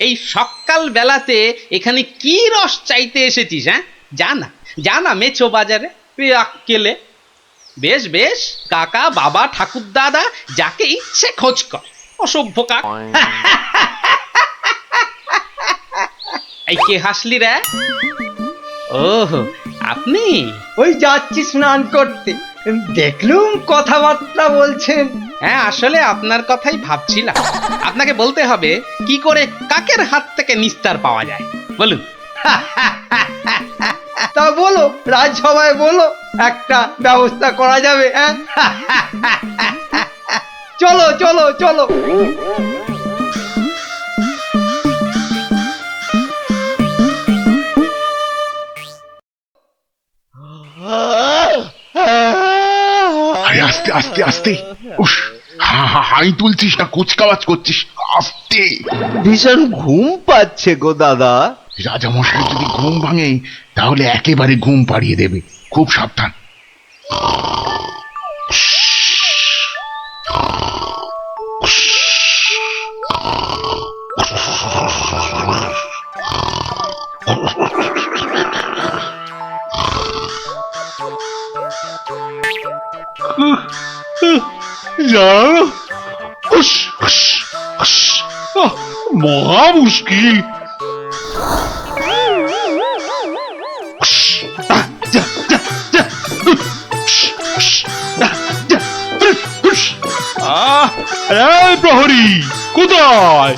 এই সকাল বেলাতে এখানে কি রস চাইতে এসেছিস? হ্যাঁ, জানা জানা মেছো বাজারে আক্কেলে। বেশ বেশ, কাকা বাবা ঠাকুর দাদা যাকে ইচ্ছে খোঁজ কর, অসভ্য কাক। এই কে হাসলি রে? ওহ, আপনি? ওই যাচ্ছি স্নান করতে, দেখলুম কথাবার্তা বলছেন। হ্যাঁ, আসলে আপনার কথাই ভাবছিলাম। আপনাকে বলতে হবে কি করে কাকের হাত থেকে নিস্তার পাওয়া যায়, বলুন। তা বলো, রাজসভায় বলো, একটা ব্যবস্থা করা যাবে। হ্যাঁ, চলো চলো চলো। আরে আস্তে আস্তে আস্তে, উস, হাই তুলছিস না কুচকাওয়াজ করছিস, আস্তে। ভীষণ ঘুম পাচ্ছে গো দাদা। রাজামশাই যদি ঘুম ভাঙে তাহলে একেবারে ঘুম পাড়িয়ে দেবে, খুব সাবধান। মহা মুশকিল। প্রহরী কোথায়?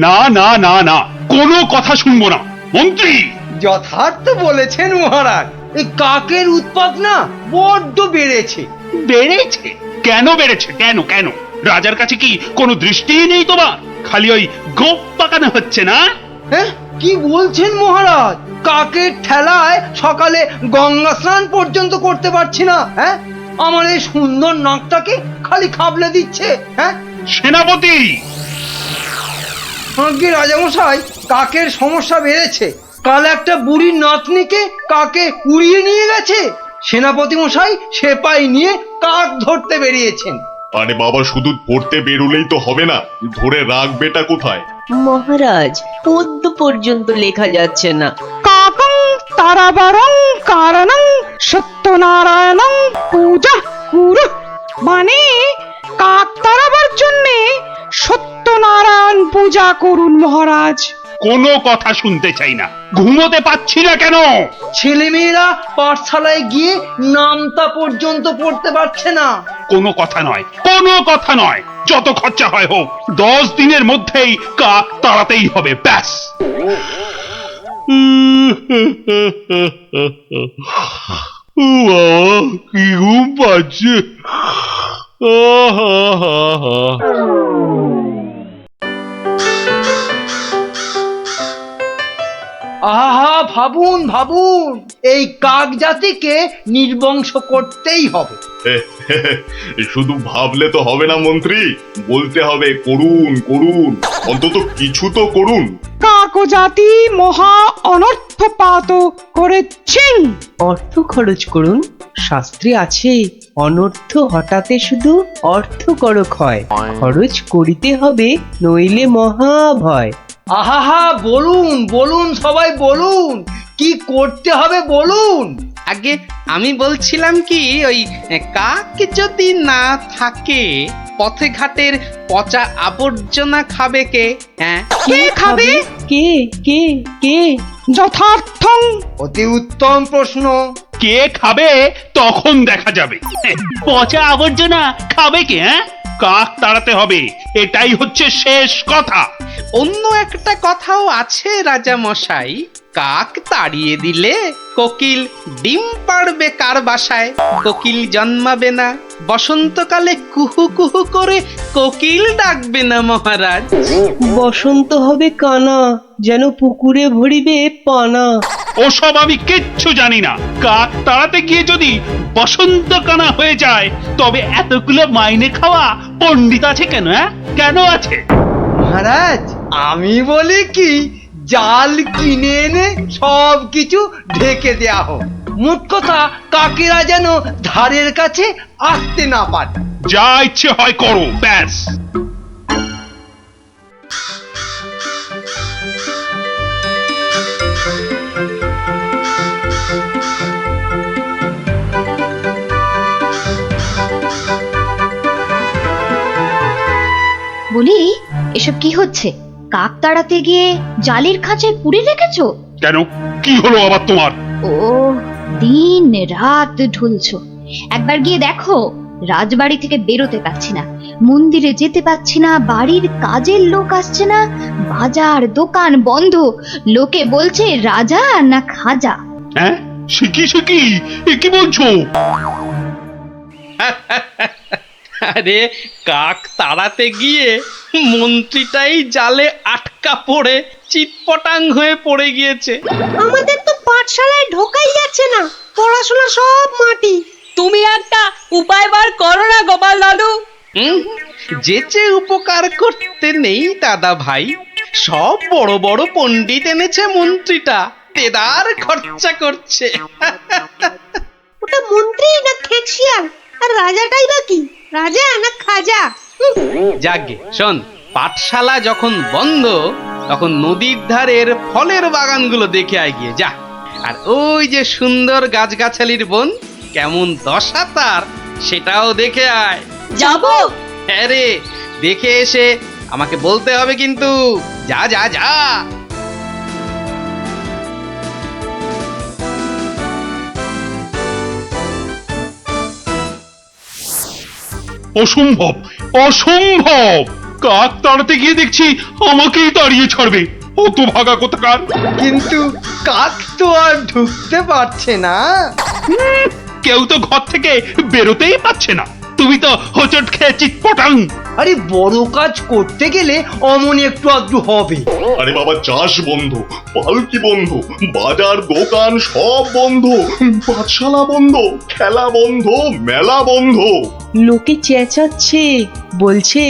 না না না না, কোনো কথা শুনবো না। মন্ত্রী, যথার্থ বলেছেন মহারাজ, এই কাকের উৎপাত না বড্ড বেড়েছে। বেড়েছে? কেন বেড়েছে? কেন কেন? রাজার কাছে কি কোনো দৃষ্টিই নেই তোমার? খালি ওই গোপ পাকানো হচ্ছে না? হ্যাঁ, কি বলছেন মহারাজ? কাকের ঠেলায় সকালে গঙ্গা স্নান পর্যন্ত করতে পারছি না। হ্যাঁ, আমার এই সুন্দর নাকটাকে খালি খাবলে দিচ্ছে। হ্যাঁ, সেনাপতি, আগে রাজামশাই, কাকের সমস্যা বেড়েছে। কাল একটা বুড়ির নাতনিকে কাকে উড়িয়ে নিয়ে গেছে। সেনাপতি মশাই সেপাই নিয়ে কাক ধরতে বেরিয়েছেন। আরে বাবা, শুধু পড়তে বেরোলেই তো হবে না, ধরে রাখবেটা কোথায়? মহারাজ পদ্য পর্যন্ত লেখা যাচ্ছে না। কাকং তারাবারং কারণং সত্যনারায়ণং পূজা কুরু, মানে কাক তাড়াবার জন্যে সত্যনারায়ণ পূজা করুন মহারাজ। কোনো কথা শুনতে চাই না, ঘুমোতে পাচ্ছি না কেন? ছেলেমেয়েরা পাঠশালায় গিয়ে নামতা পর্যন্ত পড়তে পারছে না। কোনো কথা নয়, কোনো কথা নয়, যত খরচা হয় হোক, 10 দিনের মধ্যেই কাক তাড়াতেই হবে, ব্যাস। কি ঘুম পাচ্ছে। আহা, ভাবুন ভাবুন, এই কাক জাতিকে নির্বংশ করতেই হবে। শুধু ভাবলে তো হবে না মন্ত্রী, বলতে হবে করুন করুন, অন্তত কিছু তো করুন। কাক জাতি মহা অনর্থপাত করেছেন। অর্থ খরচ করুন, শাস্ত্রে আছে অনর্থ হঠাতে শুধু অর্থ করক হয়, খরচ করিতে হবে নইলে মহাভয়। আহা, বলুন বলুন, সবাই বলুন, কি করতে হবে বলুন। আগে আমি বলছিলাম কি, ওই কাক যদি না থাকে, পথে ঘাটের পচা আবর্জনা খাবে কে? হ্যাঁ, কে খাবে? কে কে কে? যথার্থং। অতি উত্তম প্রশ্ন। কে খাবে তখন দেখা যাবে। পচা আবর্জনা খাবে কে? হ্যাঁ, কাক তাড়াতে হবে, এটাই হচ্ছে শেষ কথা। অন্য একটা কথাও আছে রাজা মশাই, কাক তাড়িয়ে দিলে কোকিল ডিম পাড়বে কার বাসায়? কোকিল জন্মাবে না, বসন্তকালে কুহু কুহু করে কোকিল ডাকবে না মহারাজ। বসন্ত হবে কানা, যেন পুকুরে ভরিবে পানা। ওসব আমি কিচ্ছু জানি না। কাক তাড়াতে গিয়ে যদি বসন্ত কানা হয়ে যায়, তবে এতগুলো মাইনে খাওয়া পণ্ডিত আছে কেন? কেন আছে? মহারাজ, আমি বলি কি, জাল কিনে এনে সব কিছু ঢেকে দেয়া হোক। মোট কথা, কাকেরা যেন ধারের কাছে আসতে না পারে। যা ইচ্ছে হয় করো, ব্যাস। বলি, এসব কি হচ্ছে? কাক তাড়াতে গিয়ে জালির খাঁচায় পুরে রেখেছো কেন? কি হলো আবার তোমার? ও, দিন রাত ঢুলছো। একবার গিয়ে দেখো, রাজবাড়ি থেকে বেরোতে পারছি না, মন্দিরে যেতে পারছি না, বাড়ির কাজের লোক আসছে না, বাজার দোকান বন্ধ, লোকে বলছে রাজা না খাজা। হ্যাঁ, শিখি কি বলছো? আরে, কাক তাড়াতে গিয়ে মন্ত্রীটাই জালে আটকা পড়ে চিৎপটাং হয়ে পড়ে গিয়েছে। আমাদের তো পাঠশালায় ঢোকাই যাচ্ছে না, পড়াশোনা সব মাটি। তুমি একটা উপায় বার করো না গোপাল দাদু। যেচে উপকার করতে নেই দাদা ভাই, সব বড় বড় পণ্ডিত এনেছে মন্ত্রীটা, তেদার খরচা করছে। ওটা মন্ত্রী না খেকশিয়াল, আর রাজাটাই বা কি, রাজা না খাজা? যাগে শোন, পাঠশালা যখন বন্ধ, তখন নদীর ধারের ফলের বাগানগুলো দেখে আয় গিয়ে যা। আর ওই যে সুন্দর গাছগাছালির বন, কেমন দশা তার, সেটাও দেখে আয়। যাবো? হ্যাঁ রে, দেখে এসে আমাকে বলতে হবে কিন্তু। যা যা যা। অসম্ভব, অসম্ভব! কাক তাড়াতে গিয়ে দেখছি আমাকেই তাড়িয়ে ছাড়বে, অত ভাগা কোথাকার। কিন্তু কাক তো আর ঢুকতে পারছে না। কেউ তো ঘর থেকে বেরোতেই পারছে না, তুমি তো হোঁচট খেয়ে চিৎপটাং। আরে, বড় কাজ করতে গেলে অমনি একটু আধটু হবে। আরে বাবা, চাষ বন্ধ, পালকি বন্ধ, বাজার দোকান সব বন্ধ, পাঠশালা বন্ধ, খেলা বন্ধ, মেলা বন্ধ। লোকে চেঁচাচ্ছে, বলছে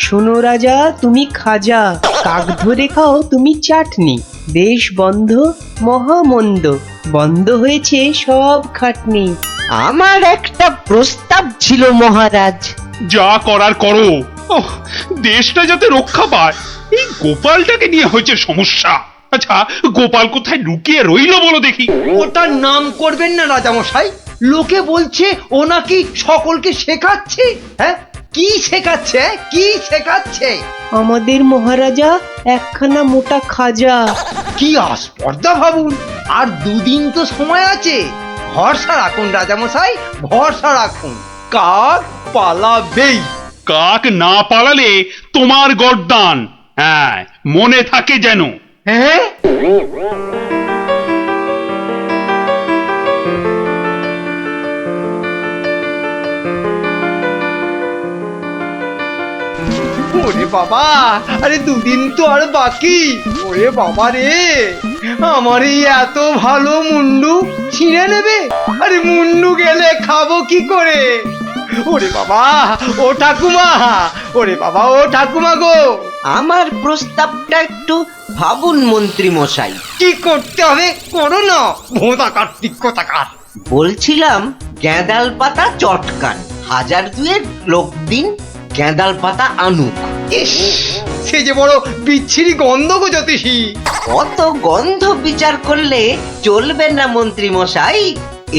শোনো রাজা তুমি খাজা। কাক ধরে খাও তুমি চাটনি, দেশ বন্ধ মহামন্দ, বন্ধ হয়েছে সব খাটনি। আমার একটা প্রস্তাব ছিল মহারাজ। যা করার করো। ওহ, দেশটা যাতে রক্ষা পায়, এই গোপালটাকে নিয়ে হয়েছে সমস্যা। আচ্ছা, গোপাল কোথায় লুকিয়ে রইল বলো দেখি। ওটার নাম করবেন না রাজামশাই। লোকে বলছে ও নাকি সকলকে শেখাচ্ছে। হ্যাঁ, কি শেখাচ্ছে? কি শেখাচ্ছে? আমাদের মহারাজা একখানা মোটা খাজা। কি আস্পর্ধা ভাবুন। আর দুদিন তো সময় আছে। ভরসা রাখুন রাজামশাই, ভরসা রাখুন। কাক পালাবেই। কাক না পালালে তোমার গর্দান। হ্যাঁ, মনে থাকে যেন। হ্যাঁ, ওরে বাবা, আরে দুদিন তো আর বাকি। ওরে বাবা রে, আমার এই এত ভালো মুন্ডু ছিঁড়ে নেবে। আরে মুন্ডু গেলে খাবো কি করে? ওরে বাবা, ও ঠাকুমা, ওরে বাবা, ও ঠাকুমা গো। আমার প্রস্তাবটা একটু ভাবুন মন্ত্রী মশাই। কি করতে হবে করো না, ভোঁতা কার্তিক কোথাকার। বলছিলাম গ্যাঁদাল পাতা চটকান, 1000 লোক দিন গ্যাঁদাল পাতা আনুক। ইস, সে যে বড় বিচ্ছিরি গন্ধ গো জ্যোতিষী। অত গন্ধ বিচার করলে চলবে না মন্ত্রী মশাই।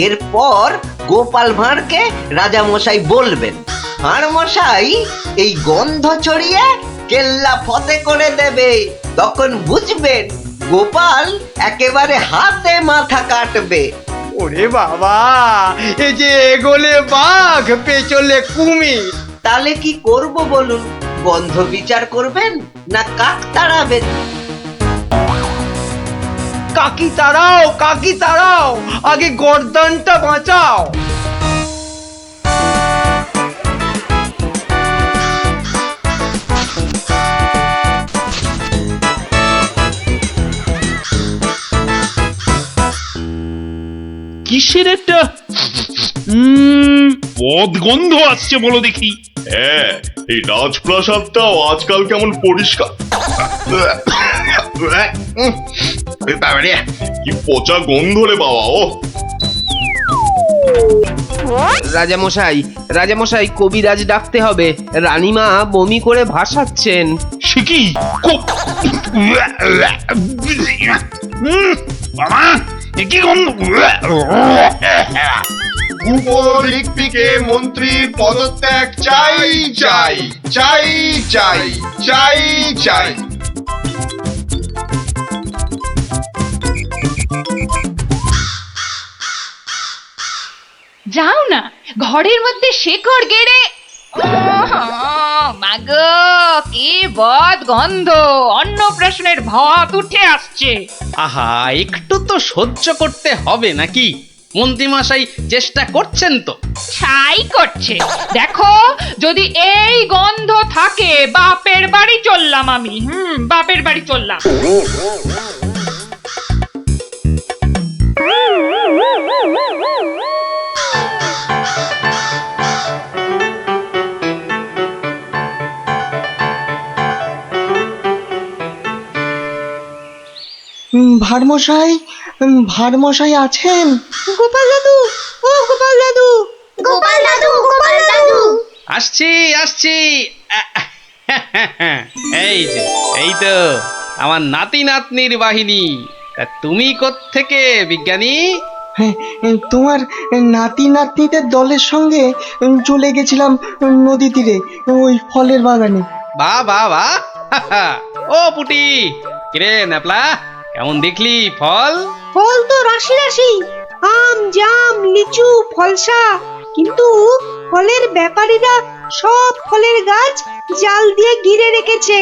এরপর গোপাল ভাঁড়কে রাজা মশাই বলবেন, ভাঁড় মশাই এই গন্ধ ছড়িয়ে কেল্লা ফতে করে দেবে। তখন বুঝবেন গোপাল একেবারে হাতে মাথা কাটবে। ওরে বাবা, এই যে এগোলে বাঘ পেছলে কুমির। তাহলে কি করব বলুন? গন্ধ বিচার করবেন না কাক তাড়াবেন? কাকি তাড়াও, কাকি তাড়াও, আগে গর্দানটা বাঁচাও। কিসের একটা বদগন্ধ আসছে বলো দেখি। হ্যাঁ, এই রাজপ্রাসাদটাও আজকাল কেমন পরিষ্কার। কি পচা গন্ধ রে বাবা। ও রাজামশাই, রাজামশাই কবিরাজ ডাকতে হবে। রানীমা বমি করে ভাসাচ্ছেন। সে কি? বাবা, এ কি গন্ধ? উপরিক্তিকে মন্ত্রীর পদত্যাগ চাই চাই চাই চাই চাই চাই। যাও না, ঘরের মধ্যে শেকড় গেড়ে। মাগো, কি বদ গন্ধ! অন্নপ্রাশনের ভাত উঠে আসছে। আহা, একটু তো সহ্য করতে হবে নাকি? মন্ত্রীমশাই চেষ্টা করছেন তো। ছাই করছে। দেখো, যদি এই গন্ধ থাকে বাপের বাড়ি চললাম আমি। বাপের বাড়ি চললাম। ভারমশাই, ভারমশাই আছেন? গোপাল দাদু, ও গোপাল দাদু, গোপাল দাদু, গোপাল দাদু। আসছি আসছি। এই যে, এই তো আমার নাতি নাতনির বাহিনী। তা তুমি কোত্থেকে বিজ্ঞানী? হ্যাঁ, তোমার নাতি নাতনিদের দলের সঙ্গে চলে গেছিলাম নদী তীরে, ওই ফলের বাগানে। বাহ বাহ বাহ। ও পুটি, কিরে ন্যাপলা, কেমন দেখলি ফল? ফল তো রাশি রাশি, আম, জাম, লিচু, ফলসা। কিন্তু ফলের ব্যাপারীরা সব ফলের গাছ জাল দিয়ে ঘিরে রেখেছে।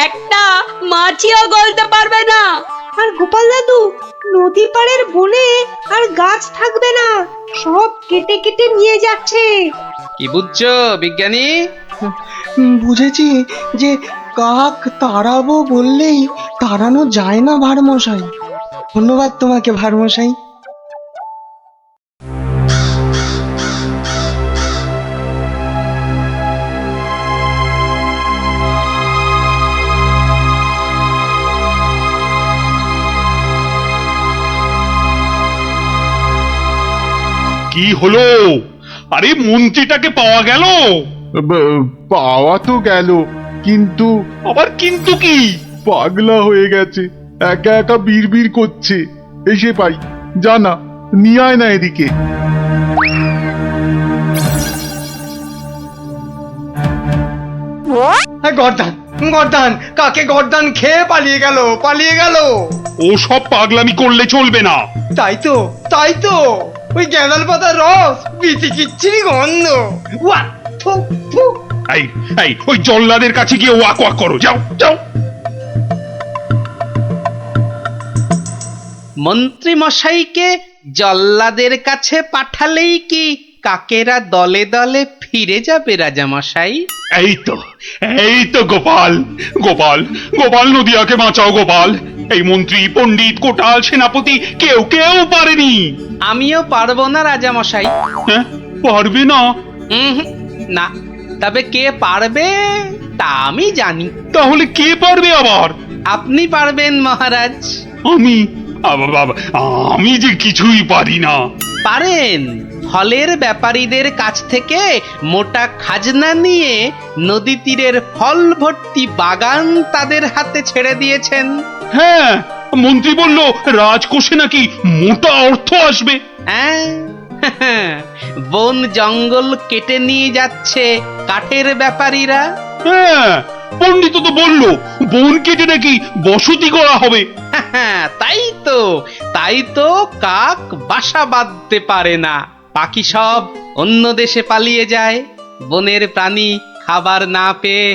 একটা মাছিও গলতে পারবে না। আর গোপাল দাদু, নদী পাড়ের বনে আর গাছ থাকবে না, সব কেটে কেটে নিয়ে যাচ্ছে। কি বুঝছো বিজ্ঞানী? বুঝেছি যে কাক তাড়াবো বললেই তাড়ানো যায় না ভারমশাই। ধন্যবাদ তোমাকে ভারমশাই। কি হলো? আরে মন্ত্রীটাকে পাওয়া গেল? পাওয়া তো গেল, কিন্তু আবার কিন্তু কি? পাগলা হয়ে গেছে, একা একা বিড়বিড় করছে। এসে পাই, জানা নিয়ে আয় না এদিকে। গর্দান গর্দান, কাকে গর্দান খেয়ে পালিয়ে গেল। ও সব পাগলামি করলে চলবে না। তাই তো ওই গ্যাঁদাল পাতার রস, বিচিকিচ্ছিরি গন্ধ। ওয়া, থু, থু। এই এই ওই জল্লাদের কাছে গিয়ে ওয়াক ওয়াক করো, যাও যাও। মন্ত্রী মশাইকে জল্লাদের কাছে পাঠালেই কি কাকেরা দলে দলে ফিরে যাবে রাজা মশাই? এই তো গোপাল, গোপাল, গোপাল, নদিয়াকে বাঁচাও গোপাল। এই মন্ত্রী, পণ্ডিত, কোটাল, সেনাপতি কেউ পারেনি। আমিও পারবো না রাজা মশাই। হ্যাঁ, পারবে না? না, তবে কে পারবে তা আমি জানি। তাহলে কে পারবে আবার? আপনি পারবেন মহারাজ। আমি যে কিছুই পারি না। পারেন। ফলের ব্যাপারীদের কাছ থেকে মোটা খাজনা নিয়ে নদী তীরের ফল ভর্তি বাগান তাদের হাতে ছেড়ে দিয়েছেন। হ্যাঁ, মন্ত্রী বলল রাজকোষে নাকি মোটা অর্থ আসবে। হ্যাঁ, বন জঙ্গল কেটে নিয়ে যাচ্ছে কাঠের ব্যাপারীরা। হ্যাঁ, পণ্ডিত তো বললো বন কেটে নাকি বসতি করা হবে। তাই তো কাক বাসা বাঁধতে পারে না, পাখি সব অন্য দেশে পালিয়ে যায়। বনের প্রাণী খাবার না পেয়ে